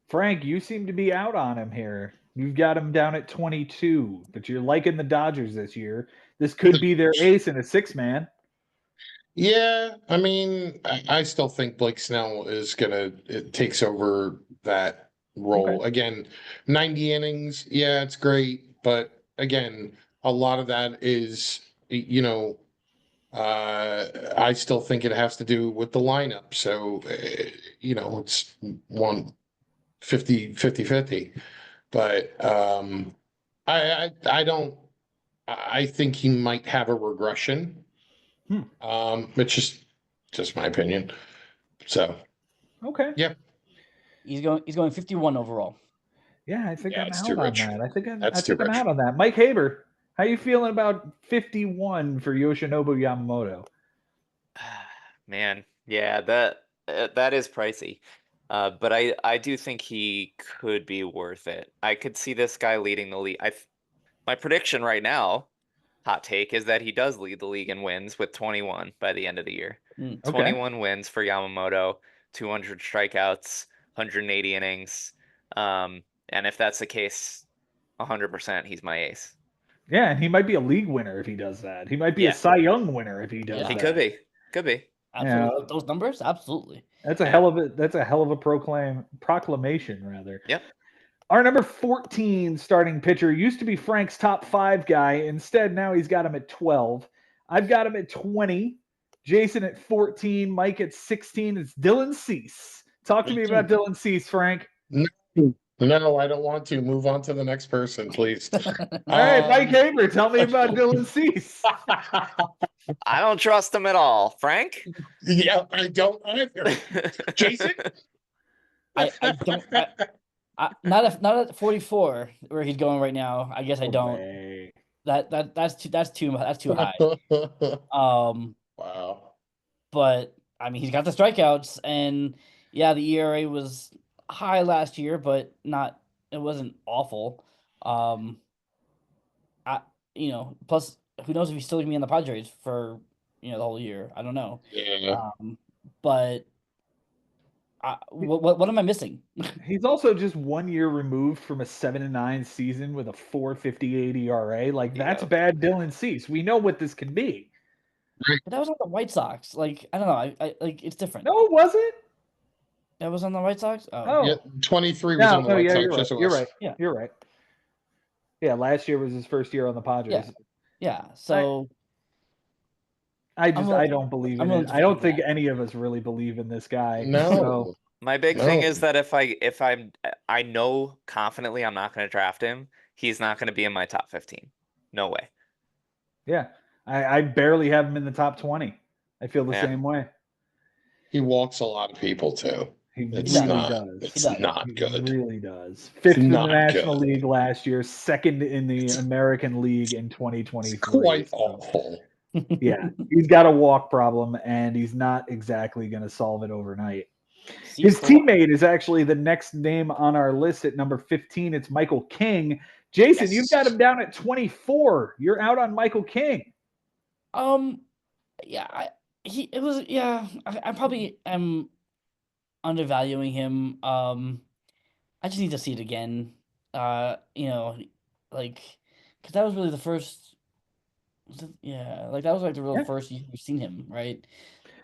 Frank, you seem to be out on him here. You've got him down at 22, but you're liking the Dodgers this year. This could be their ace in a 6-man.
Yeah, I mean, I still think Blake Snell it takes over that role.
Okay.
Again, 90 innings, yeah, it's great, but again, a lot of that is, I still think it has to do with the lineup. So, it's 50-50. But I don't. I think he might have a regression. It's just my opinion. So
okay,
yeah,
he's going 51 overall.
Yeah, I think I'm
it's
out
too
on
rich.
that. I think I'm
Too rich.
out on that. Mike Haber, how you feeling about 51 for Yoshinobu Yamamoto?
Man, yeah, that is pricey. But I do think he could be worth it. I could see this guy leading the league. My prediction right now, hot take, is that he does lead the league in wins with 21 by the end of the year. 21 wins for Yamamoto, 200 strikeouts, 180 innings. And if that's the case, 100% he's my ace.
Yeah, and he might be a league winner if he does that. He might be
Yeah.
a Cy Young winner if he does
Yeah.
He
that.
could be. Could be.
Absolutely.
Yeah.
Those numbers, absolutely.
That's a hell of a proclamation rather.
Yep.
Our number 14 starting pitcher used to be Frank's top 5 guy. Instead, now he's got him at 12. I've got him at 20. Jason at 14. Mike at 16. It's Dylan Cease. Talk to me about Dylan Cease, Frank.
No, I don't want to. Move on to the next person, please.
All right, Mike Haber, tell me about Dylan Cease.
I don't trust him at all. Frank?
Yeah, I don't either. Jason?
I don't. Not at 44 where he's going right now. I guess I don't.
Way.
That's too high.
Wow.
But I mean, he's got the strikeouts, and yeah, the ERA was high last year, but not. It wasn't awful. Plus, who knows if he's still gonna be in the Padres for the whole year? I don't know.
Yeah.
But what am I missing?
He's also just 1 year removed from a 7-9 season with a 4.58 ERA. Like that's bad, Dylan Cease. We know what this can be.
But that was on the White Sox. Like I don't know. I like it's different.
No, it wasn't.
That was on the White Sox.
Oh,
Yeah, 23 was on the White Sox.
You're right.
Yes, it was.
You're right.
Yeah.
You're right. Yeah, last year was his first year on the Padres.
Yeah. So
I don't believe in it. I don't think any of us really believe in this guy.
No.
So,
My big thing is that if I know confidently I'm not going to draft him, he's not going to be in my top 15. No way.
yeah, I barely have him in the top 20. I feel the same way.
He walks a lot of people too.
He
It's
really
not.
does.
It's
He does.
not
He
good.
really does. 5th in the
not
National
good.
League last year, 2nd in the American League in 2023.
It's quite awful.
Yeah, he's got a walk problem, and he's not exactly going to solve it overnight. His teammate is actually the next name on our list at number 15. It's Michael King. Jason, you've got him down at 24. You're out on Michael King.
Yeah, I probably am undervaluing him. I just need to see it again. Because that was really the first. That was like the real first year we've seen him, right?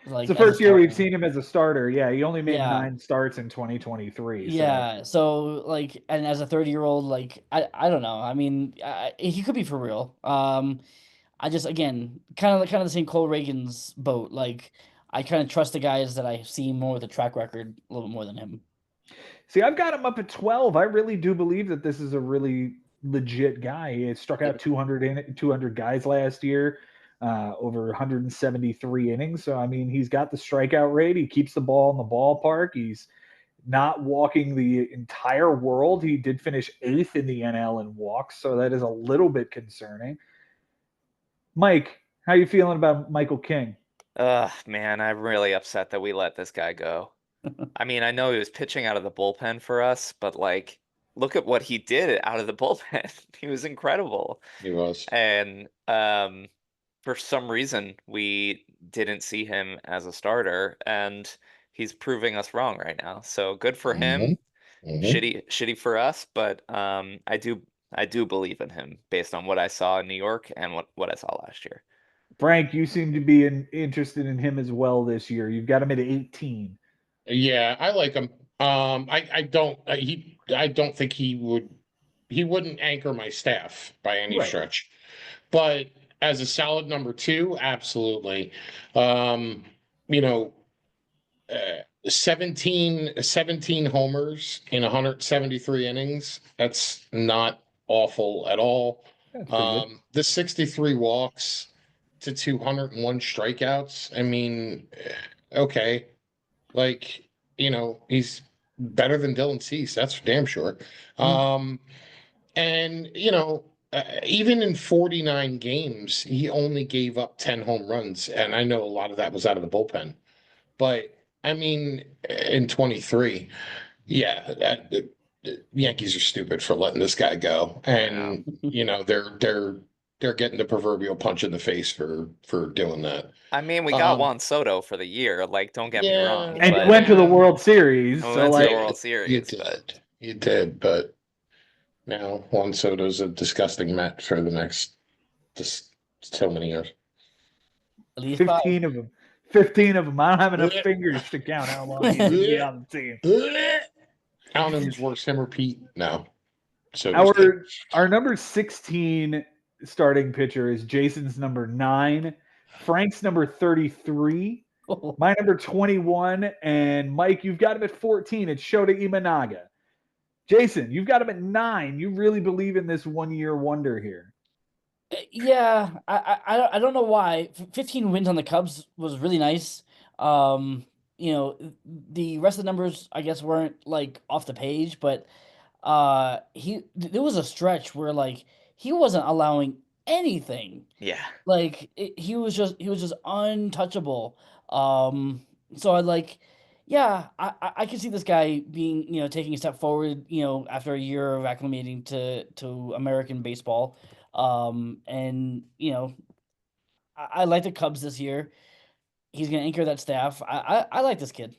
Like
it's the first year we've seen him as a starter. Yeah, he only made 9 starts in 2023.
Yeah, so and as a 30-year-old, I don't know. I mean, he could be for real. I just again kind of the same Cole Reagan's boat. Like I kind of trust the guys that I see more with a track record a little bit more than him.
See, I've got him up at 12. I really do believe that this is a really legit guy. He struck out 200 guys last year, over 173 innings. So, I mean, he's got the strikeout rate. He keeps the ball in the ballpark. He's not walking the entire world. He did finish 8th in the NL in walks, so that is a little bit concerning. Mike, how you feeling about Michael King?
Man, I'm really upset that we let this guy go. I mean, I know he was pitching out of the bullpen for us, but look at what he did out of the bullpen. He was incredible.
He was.
And for some reason, we didn't see him as a starter, and he's proving us wrong right now. So good for him. Shitty for us, but I do believe in him based on what I saw in New York and what I saw last year.
Frank, you seem to be interested in him as well this year. You've got him at 18.
Yeah, I like him. I don't think he wouldn't anchor my staff by any stretch, but as a solid number 2, absolutely. 17 homers in 173 innings. That's not awful at all. The 63 walks to 201 strikeouts. I mean, okay. He's better than Dylan Cease. That's for damn sure. And even in 49 games, he only gave up 10 home runs. And I know a lot of that was out of the bullpen. But I mean, in 23, the Yankees are stupid for letting this guy go. And, they're getting the proverbial punch in the face for doing that.
I mean, we got Juan Soto for the year. Don't get me wrong.
And he went to the World Series.
You did, but
Now, Juan Soto's a disgusting Met for the next just so many years.
At least 5.
15 of them. 15 of them. I don't have enough fingers to count how long he's going to be on the team.
I don't know who's worse, him or Pete. No. So
Our number 16 starting pitcher is Jason's number 9, Frank's number 33, my number 21, and Mike, you've got him at 14. It's Shota Imanaga. Jason, you've got him at 9. You really believe in this one-year wonder here.
Yeah, I don't know why. 15 wins on the Cubs was really nice. You know, the rest of the numbers I guess weren't like off the page, but there was a stretch where like he wasn't allowing anything.
Yeah.
Like he was just untouchable. So I like, yeah, I can see this guy being, taking a step forward, after a year of acclimating to American baseball. And I like the Cubs this year. He's gonna anchor that staff. I like this kid.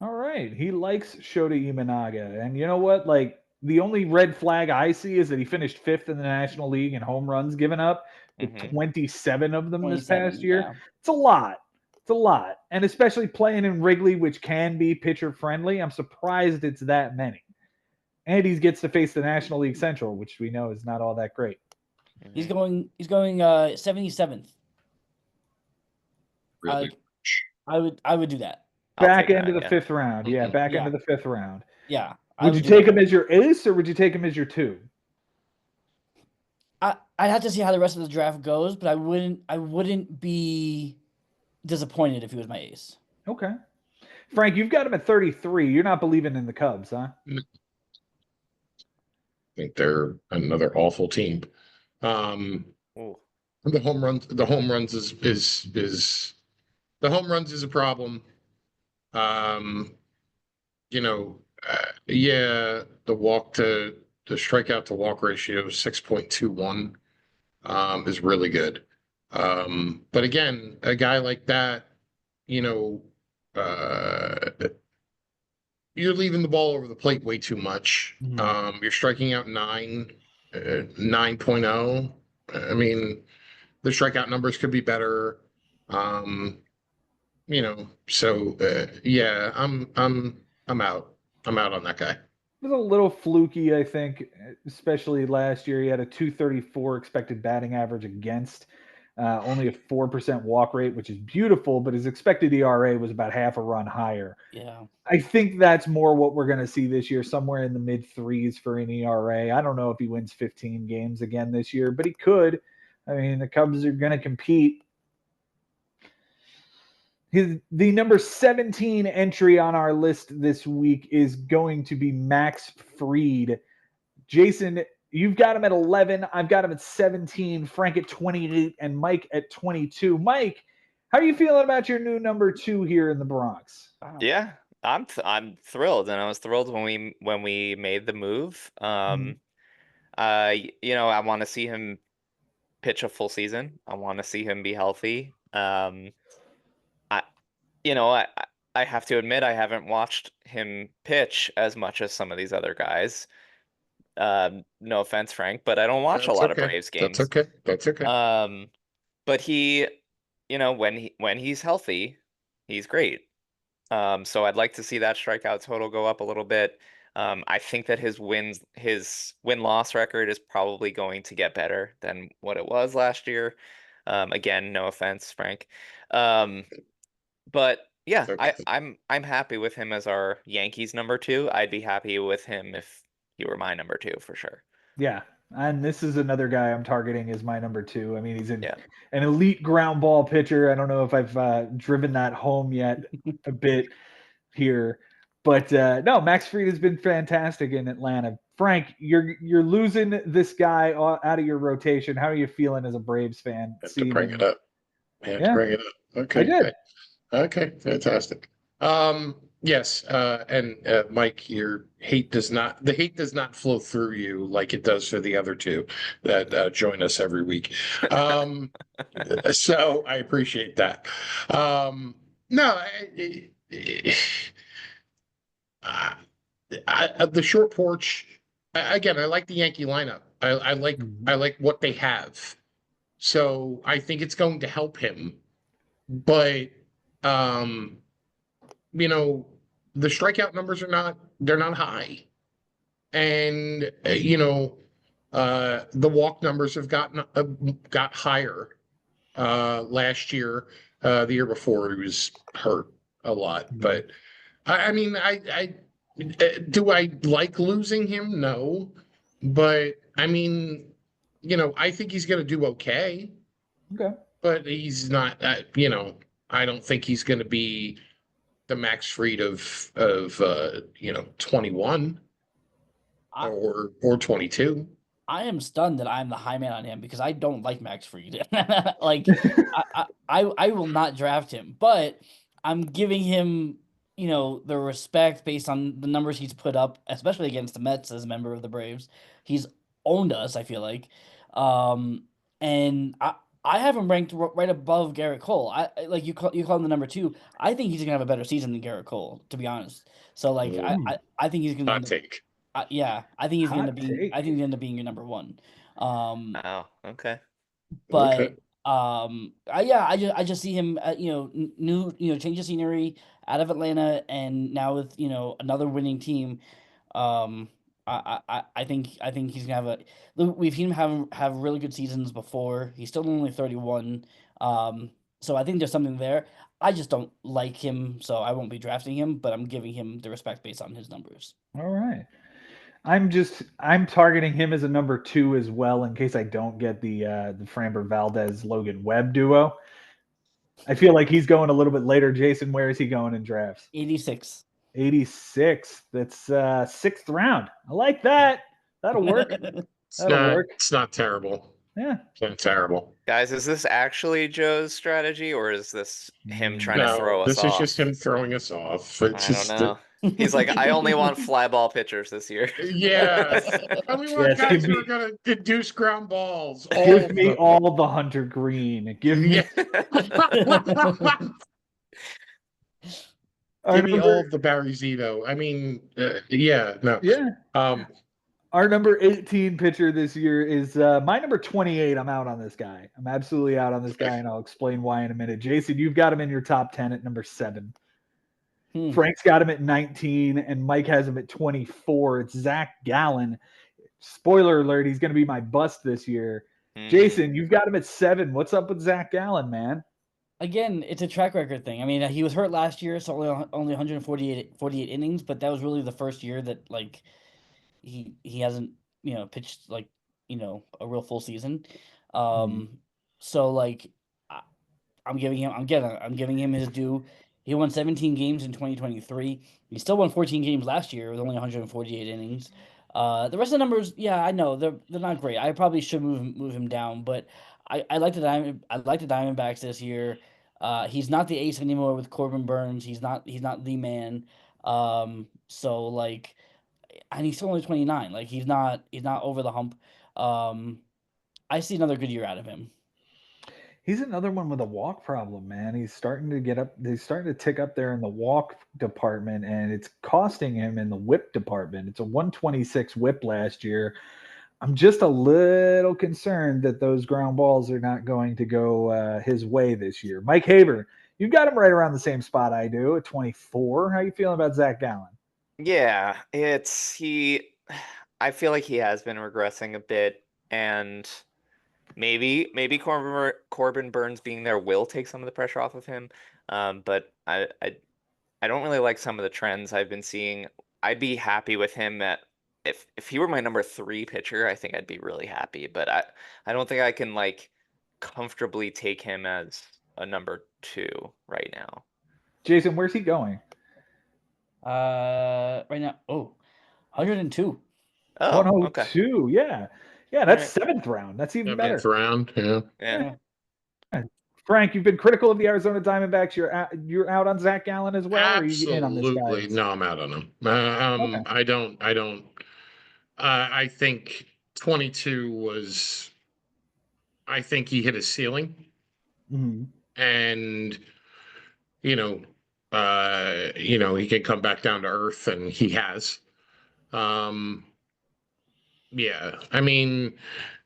All right. He likes Shota Imanaga. And you know what? Like, the only red flag I see is that he finished 5th in the National League in home runs given up, with 27 of them this past year.
Yeah.
It's a lot. It's a lot. And especially playing in Wrigley, which can be pitcher friendly, I'm surprised it's that many. And he gets to face the National League Central, which we know is not all that great.
He's going 77th.
really,
I would do that.
Back end of the 5th round. Yeah, back
Yeah.
end of the 5th round.
Yeah.
Would you take him as your ace, or would you take him as your 2?
I'd have to see how the rest of the draft goes, but I wouldn't be disappointed if he was my ace.
Okay. Frank, you've got him at 33. You're not believing in the Cubs, huh?
I think they're another awful team. The home runs is a problem. Yeah, the strikeout to walk ratio 6.21 is really good. But again, a guy like that, you're leaving the ball over the plate way too much. You're striking out 9.0. I mean, the strikeout numbers could be better. So yeah, I'm out. I'm out on that guy.
It was a little fluky, I think, especially last year. He had a 234 expected batting average against, only a 4% walk rate, which is beautiful, but his expected ERA was about half a run higher.
Yeah.
I think that's more what we're going to see this year, somewhere in the mid 3s for an ERA. I don't know if he wins 15 games again this year, but he could. I mean, the Cubs are going to compete. The number 17 entry on our list this week is going to be Max Fried. Jason, you've got him at 11. I've got him at 17. Frank at 28, and Mike at 22. Mike, how are you feeling about your new number 2 here in the Bronx?
Yeah, I'm thrilled, and I was thrilled when we made the move. I want to see him pitch a full season. I want to see him be healthy. I have to admit I haven't watched him pitch as much as some of these other guys. No offense, Frank, but I don't watch a lot of Braves games.
That's okay.
But he, when he's healthy, he's great. So I'd like to see that strikeout total go up a little bit. I think that his win-loss record is probably going to get better than what it was last year. Again, no offense, Frank. But yeah,
Okay.
I'm happy with him as our Yankees number 2. I'd be happy with him if he were my number 2 for sure.
Yeah, and this is another guy I'm targeting as my number 2. I mean, he's an elite ground ball pitcher. I don't know if I've driven that home yet a bit here, but no, Max Fried has been fantastic in Atlanta. Frank, you're losing this guy out of your rotation. How are you feeling as a Braves fan?
Have to bring it up. Bring it up. Okay.
I did.
Okay, fantastic. Yes, and Mike, the hate does not flow through you like it does for the other two that join us every week. So I appreciate that. The short porch again, I like the Yankee lineup. I like what they have. So I think it's going to help him. But you know, the strikeout numbers they're not high. And the walk numbers have got higher last year. The year before he was hurt a lot. But I mean, I do I like losing him? No. But I mean, I think he's going to do okay.
Okay.
But he's not. I don't think he's going to be the Max Fried of 21
I,
or 22.
I am stunned that I'm the high man on him because I don't like Max Fried. Like I will not draft him, but I'm giving him, the respect based on the numbers he's put up, especially against the Mets as a member of the Braves. He's owned us, I feel like. And I have him ranked right above Garrett Cole. Like you call him the number 2. I think he's gonna have a better season than Garrett Cole, to be honest. So like I think he's gonna
Hot take.
yeah, I think he's gonna
Hot
be.
take.
I think he's gonna be your number 1.
Oh, okay.
But
Okay.
I just see him. New change of scenery out of Atlanta, and now with another winning team. I think he's gonna have we've seen him have really good seasons before. He's still only 31. So I think there's something there. I just don't like him, so I won't be drafting him. But I'm giving him the respect based on his numbers.
All right. I'm targeting him as a number 2 as well in case I don't get the Framber Valdez Logan Webb duo. I feel like he's going a little bit later. Jason, where is he going in drafts?
86.
86. That's 6th round. I like that. That'll work. That'll work.
It's not terrible.
Yeah.
It's not terrible.
Guys, is this actually Joe's strategy, or is this him trying to throw us
this
off?
is just him throwing us off.
I don't know. He's like, I only want fly ball pitchers this year.
Yeah. I only want guys who are going to deduce ground balls.
Give me all the Hunter Green. Give me
Give me all of the Barry Zito. I mean, yeah, no.
Yeah. Our number 18 pitcher this year is my number 28. I'm out on this guy. I'm absolutely out on this guy, and I'll explain why in a minute. Jason, you've got him in your top 10 at number 7. Frank's got him at 19, and Mike has him at 24. It's Zach Gallen. Spoiler alert, he's going to be my bust this year. Jason, you've got him at 7. What's up with Zach Gallen, man?
Again, it's a track record thing. I mean, he was hurt last year, so only 148 innings, but that was really the first year that like he hasn't pitched like a real full season. So like I'm giving him his due. He won 17 games in 2023. He still won 14 games last year with only 148 innings. The rest of the numbers, yeah, I know they're not great. I probably should move him down, but I like the Diamondbacks this year. He's not the ace anymore with Corbin Burns. He's not the man. So like, and he's still only 29. Like he's not over the hump. I see another good year out of him.
He's another one with a walk problem, man. He's starting to tick up there in the walk department, and it's costing him in the whip department. It's a 126 whip last year. I'm just a little concerned that those ground balls are not going to go his way this year. Mike Haber, you've got him right around the same spot I do at 24. How you feeling about Zach Gallen?
Yeah, I feel like he has been regressing a bit, and maybe Corbin Burns being there will take some of the pressure off of him. But I don't really like some of the trends I've been seeing. I'd be happy with him if he were my number 3 pitcher, I think I'd be really happy. But I don't think I can like comfortably take him as a number 2 right now.
Jason, where's he going?
Right now, 102.
Oh,
102,
okay.
Yeah, that's 7th round. That's even better.
7th round,
yeah.
Frank, you've been critical of the Arizona Diamondbacks. You're out on Zach Gallen as well.
Absolutely.
Or are you in on this guy?
No, I'm out on him. Okay. I don't. I think 22 was. I think he hit his ceiling, and he can come back down to earth, and he has. Yeah, I mean,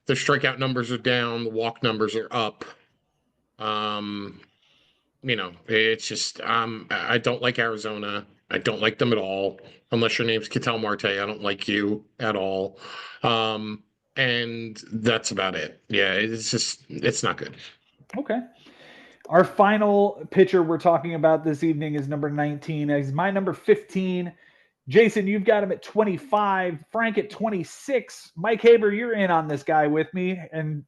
the strikeout numbers are down, the walk numbers are up. It's just I don't like Arizona. I don't like them at all. Unless your name's Ketel Marte, I don't like you at all. Um, and that's about it. Yeah, it's not good.
Okay. Our final pitcher we're talking about this evening is number 19. He's my number 15. Jason, you've got him at 25. Frank at 26. Mike Haber, you're in on this guy with me, and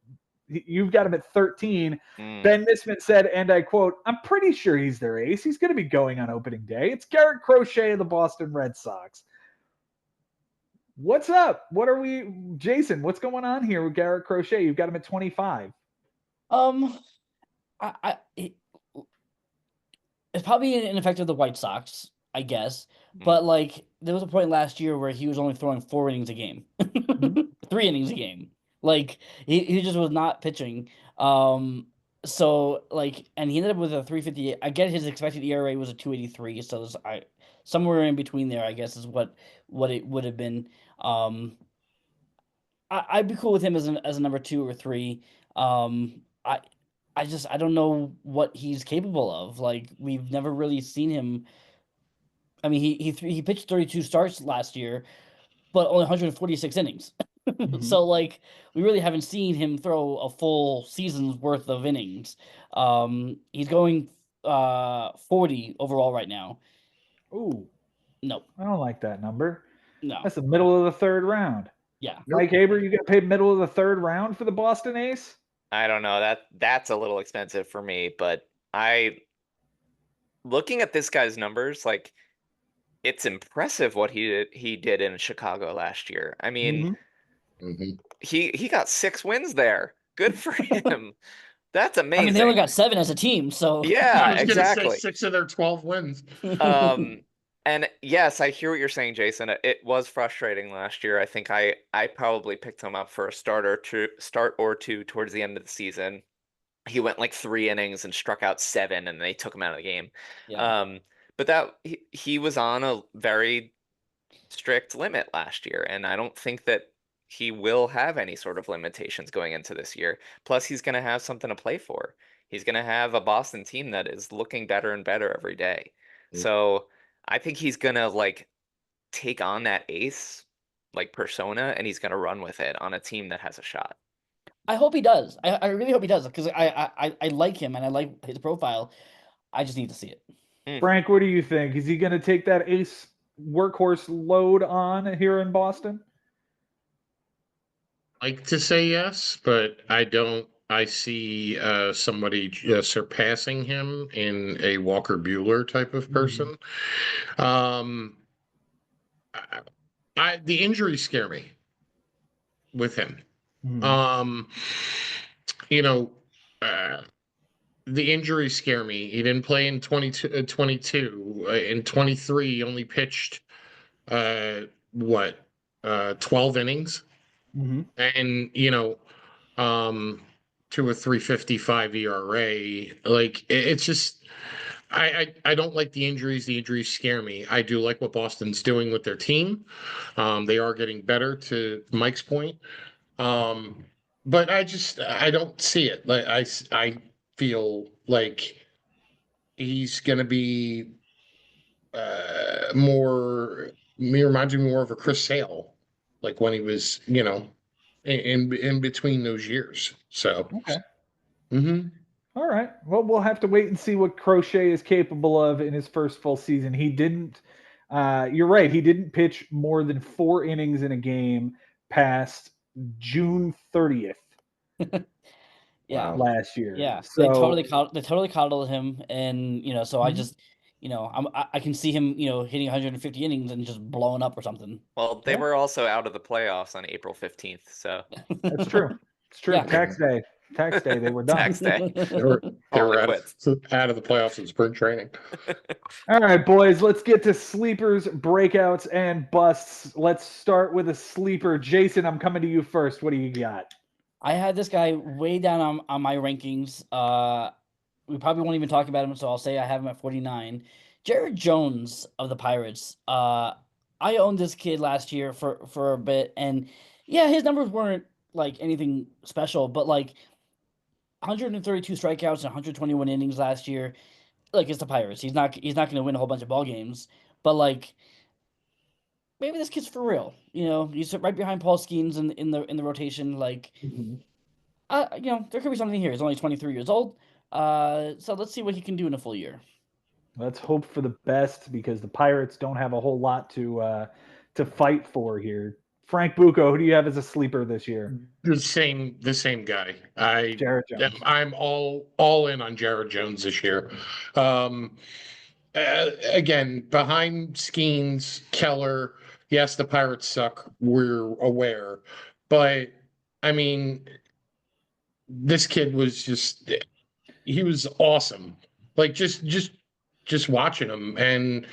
you've got him at 13. Ben Nisman said, and I quote, "I'm pretty sure he's their ace. He's going to be going on opening day. It's Garrett Crochet of the Boston Red Sox." What's up? Jason, what's going on here with Garrett Crochet? You've got him at 25.
It's probably an effect of the White Sox, I guess.
Mm.
But like, there was a point last year where he was only throwing 4 innings a game, 3 innings a game. Like he just was not pitching. So like, and he ended up with a 3.58. I get his expected ERA was a 2.83. So somewhere in between there, I guess, is what it would have been. I'd be cool with him as a number 2 or 3. I don't know what he's capable of. Like, we've never really seen him. I mean, he pitched 32 starts last year, but only 146 innings. So like, we really haven't seen him throw a full season's worth of innings. He's going 40 overall right now.
Ooh,
no,
I don't like that number.
No,
that's the middle of the third round.
Yeah,
Mike Haber, you got paid middle of the third round for the Boston Ace?
I don't know. That's a little expensive for me, but looking at this guy's numbers, like, it's impressive what he did in Chicago last year. I mean, he got 6 wins there. Good for him. That's amazing.
I mean, they only got 7 as a team, so
yeah,
I was
exactly.
Gonna say 6 of their 12 wins.
And yes, I hear what you're saying, Jason. It was frustrating last year. I think I probably picked him up for a start or two towards the end of the season. He went like 3 innings and struck out 7, and they took him out of the game.
Yeah.
But he was on a very strict limit last year, and I don't think that he will have any sort of limitations going into this year. Plus, he's going to have something to play for. He's going to have a Boston team that is looking better and better every day. So I think he's going to like take on that ace like persona, and he's going to run with it on a team that has a shot.
I hope he does. I really hope he does, because I like him and I like his profile. I just need to see it.
Frank, what do you think? Is he going to take that ace workhorse load on here in Boston?
Like to say yes, but I don't. I see somebody surpassing him in a Walker Buehler type of person. The injuries scare me with him. The injuries scare me. He didn't play in 22. In 23, he only pitched 12 innings. And to a 3.55 ERA. Like, it's just I don't like the injuries. The injuries scare me. I do like what Boston's doing with their team. They are getting better, to Mike's point. But I don't see it. Like, I feel like he's going to be he reminds me more of a Chris Sale, like when he was, in between those years. So,
okay. All right. Well, we'll have to wait and see what Crochet is capable of in his first full season. He didn't, you're right, he didn't pitch more than 4 innings in a game past June 30th.
Yeah.
Last year.
Yeah.
So
they totally coddled him, and so I just I can see him, hitting 150 innings and just blowing up or something.
Well, they were also out of the playoffs on April 15th, so
that's true. It's true. Yeah. Tax day, they were done.
Tax day.
They were out of the playoffs in spring training.
All right, boys, let's get to sleepers, breakouts, and busts. Let's start with a sleeper. Jason, I'm coming to you first. What do you got?
I had this guy way down on my rankings. We probably won't even talk about him, so I'll say I have him at 49. Jared Jones of the Pirates. I owned this kid last year for a bit, and Yeah, his numbers weren't like anything special, but like 132 strikeouts and 121 innings last year. Like, it's the Pirates. He's not going to win a whole bunch of ball games, but like maybe this kid's for real. He's right behind Paul Skeens in the rotation. Like, there could be something here. He's only 23 years old. So let's see what he can do in a full year.
Let's hope for the best because the Pirates don't have a whole lot to fight for here. Frank Bucco, who do you have as a sleeper this year?
The same guy.
Jared Jones.
I'm all in on Jared Jones this year. Again, behind Skeens, Keller. Yes, the Pirates suck. We're aware, but I mean, this kid was he was awesome. Like just watching him, and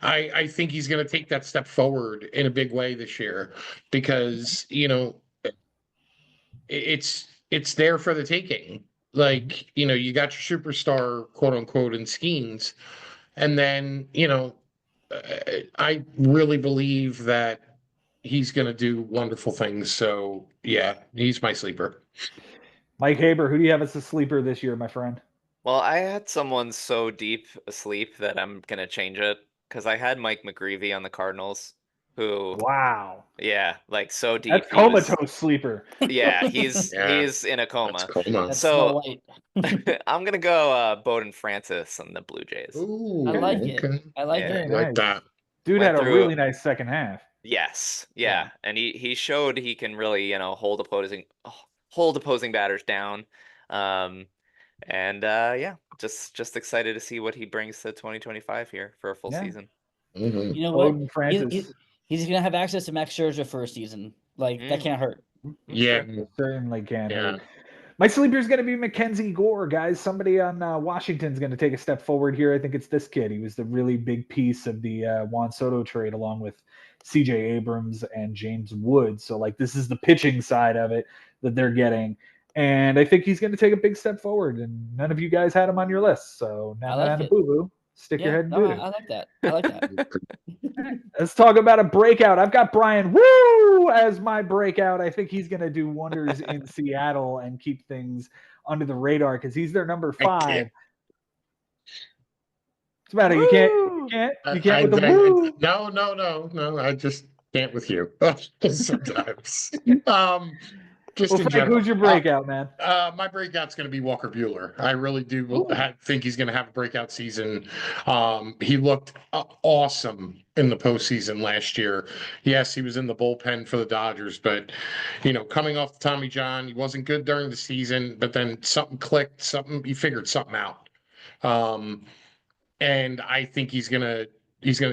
I think he's going to take that step forward in a big way this year because it's there for the taking. Like, you got your superstar, quote unquote, in Skeens, and then I really believe that he's going to do wonderful things. So yeah, he's my sleeper.
Mike Haber, who do you have as a sleeper this year, my friend?
Well, I had someone so deep asleep that I'm gonna change it because I had Mike McGreevy on the Cardinals, who,
Wow.
yeah, like so deep.
That's comatose sleeper.
Yeah, he's
Yeah,
in a coma.
That's cool.
That's
So
Snow White.
I'm gonna go Bowden Francis on the Blue Jays.
Ooh,
I like
okay.
it. I like
Yeah.
it.
Like that.
Dude
Went
had a
through-
really nice second half.
Yes, yeah, and he showed he can really hold opposing batters down, and yeah, just excited to see what he brings to 2025 here for a full
Yeah.
season.
Mhm.
You know what?
Bowden Francis.
He's gonna have access to Max Scherzer for a season. Like, that can't hurt.
Yeah.
Certainly can
Yeah.
hurt. My sleeper is going to be Mackenzie Gore, guys. Somebody on Washington's going to take a step forward here. I think it's this kid. He was the really big piece of the Juan Soto trade along with CJ Abrams and James Wood. So, like, this is the pitching side of it that they're getting. And I think he's going to take a big step forward. And none of you guys had him on your list. So,
I like
now
it.
boo-boo. Stick your
Yeah,
head in
no,
doo-doo.
I like that. I like that.
Let's talk about a breakout. I've got Brian Woo as my breakout. I think he's going to do wonders in Seattle and keep things under the radar because he's their number 5. What's the matter? You can't with the woo.
No. I just can't with you sometimes. Just
Well,
in
Frank,
general.
who's your breakout, man?
My breakout's going to be Walker Buehler. I really do think he's going to have a breakout season. He looked awesome in the postseason last year. Yes, he was in the bullpen for the Dodgers, but coming off the Tommy John, he wasn't good during the season. But then something clicked. He figured something out. And I think he's gonna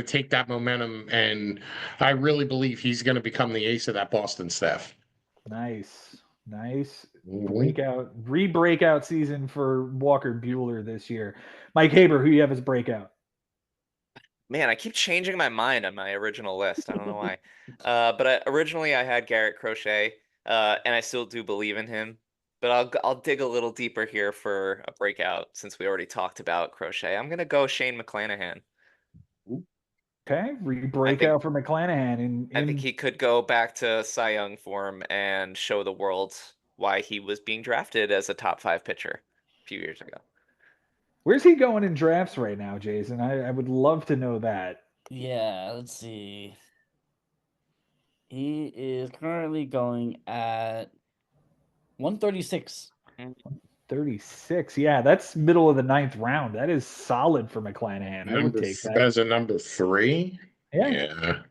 take that momentum, and I really believe he's going to become the ace of that Boston staff.
Nice breakout season for Walker Buehler this year. Mike Haber, who you have as breakout?
Man, I keep changing my mind on my original list. I don't know why. But originally I had Garrett Crochet, and I still do believe in him. But I'll dig a little deeper here for a breakout since we already talked about Crochet. I'm gonna go Shane McClanahan.
Okay, breakout for McClanahan.
I think he could go back to Cy Young form and show the world why he was being drafted as a top 5 pitcher a few years ago.
Where's he going in drafts right now, Jason? I would love to know that.
Yeah, let's see. He is currently going at 136.
36. Yeah, that's middle of the 9th round. That is solid for McClanahan. I would take that.
As a number 3?
Yeah.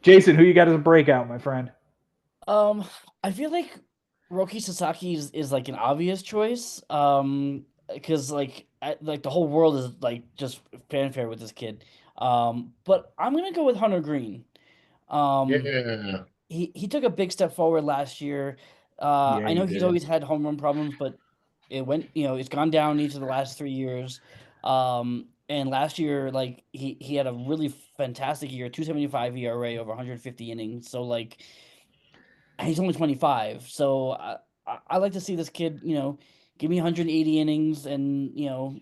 Jason,
who you got as a breakout, my friend?
I feel like Roki Sasaki is like an obvious choice. Because like the whole world is like just fanfare with this kid. But I'm gonna go with Hunter Green.
yeah.
He took a big step forward last year. I know he's always had home run problems, but it went, it's gone down each of the last 3 years. And last year, like he had a really fantastic year, 2.75 ERA over 150 innings. So like, he's only 25. So I like to see this kid, give me 180 innings and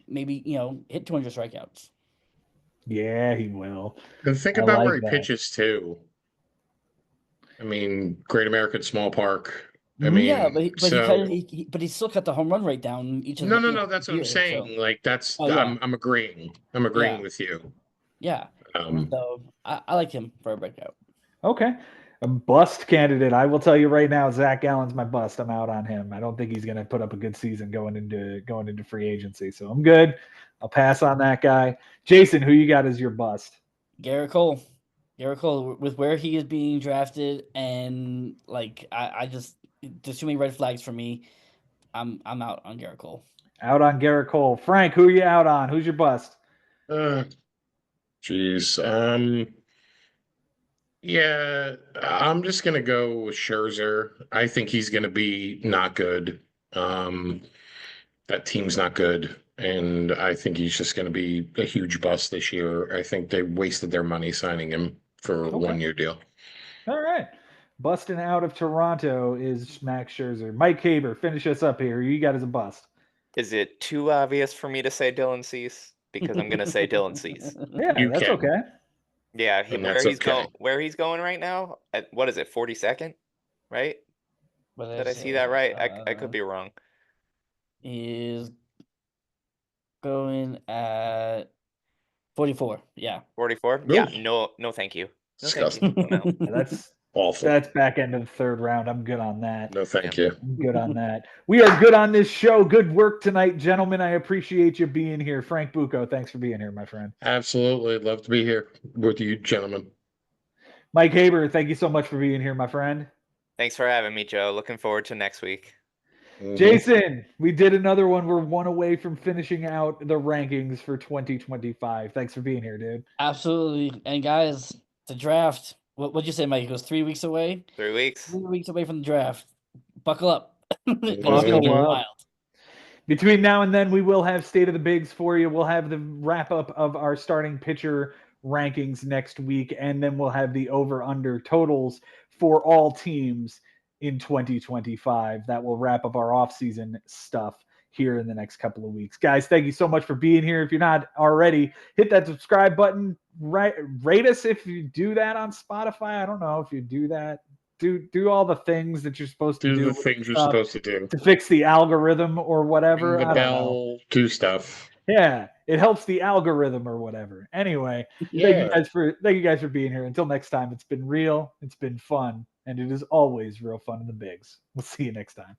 maybe hit 200 strikeouts.
Yeah, he will.
And think about where he pitches too. I mean, Great American Small Park. I mean,
Yeah, but
so
he still cut the home run rate down each of
no,
the
no, no. That's what I'm
year. So
saying. Like that's
Oh, yeah.
I'm agreeing. I'm agreeing with you.
yeah, so I like him for a breakout.
Okay. A bust candidate. I will tell you right now, Zach Gallen's my bust. I'm out on him. I don't think he's going to put up a good season going into free agency. So I'm good. I'll pass on that guy. Jason, who you got as your bust?
Garrett Cole. Garrett Cole, with where he is being drafted, and like I just there's too many red flags for me. I'm out on Garrett Cole.
Out on Garrett Cole. Frank, who are you out on? Who's your bust?
Geez. Yeah, I'm just gonna go with Scherzer. I think he's gonna be not good. That team's not good, and I think he's just gonna be a huge bust this year. I think they wasted their money signing him for a 1-year deal.
All right. Busting out of Toronto is Max Scherzer. Mike Haber, finish us up here. Who you got as a bust?
Is it too obvious for me to say Dylan Cease? Because I'm gonna say Dylan Cease.
Yeah,
You
that's
can.
okay.
Yeah,
And that's okay.
where he's going right now? At what is it, 42nd? Right?
What
Did I see that right? I could be wrong.
Is going at 44. Yeah.
44?
No.
Yeah, no, thank you. No, thank you.
Disgusting.
I'm out.
That's
Awful.
that's back end of the third round. I'm good on that.
No, thank you.
I'm good on that. We are good on this show. Good work tonight, gentlemen. I appreciate you being here. Frank Bucco, thanks for being here, my friend.
Absolutely. Love to be here with you, gentlemen.
Mike Haber, thank you so much for being here, my friend.
Thanks for having me, Joe. Looking forward to next week.
Jason, we did another one. We're one away from finishing out the rankings for 2025. Thanks for being here, dude.
Absolutely. And guys, the draft. What'd you say, Mike? It was 3 weeks away?
3 weeks.
3 weeks away from the draft. Buckle up. It's
Buckle
gonna get
up.
wild.
Between now and then, we will have State of the Bigs for you. We'll have the wrap up of our starting pitcher rankings next week, and then we'll have the over/under totals for all teams in 2025. That will wrap up our offseason stuff here in the next couple of weeks. Guys, thank you so much for being here. If you're not already, hit that subscribe button. Rate us if you do that on Spotify. I don't know if you do that. Do all the things that you're supposed to do.
Do the things you're supposed to do.
To fix the algorithm or whatever.
Ring the
I don't
bell,
know.
do stuff.
Yeah, it helps the algorithm or whatever. Anyway,
Yeah.
thank you guys for being here. Until next time, it's been real, it's been fun, and it is always real fun in the bigs. We'll see you next time.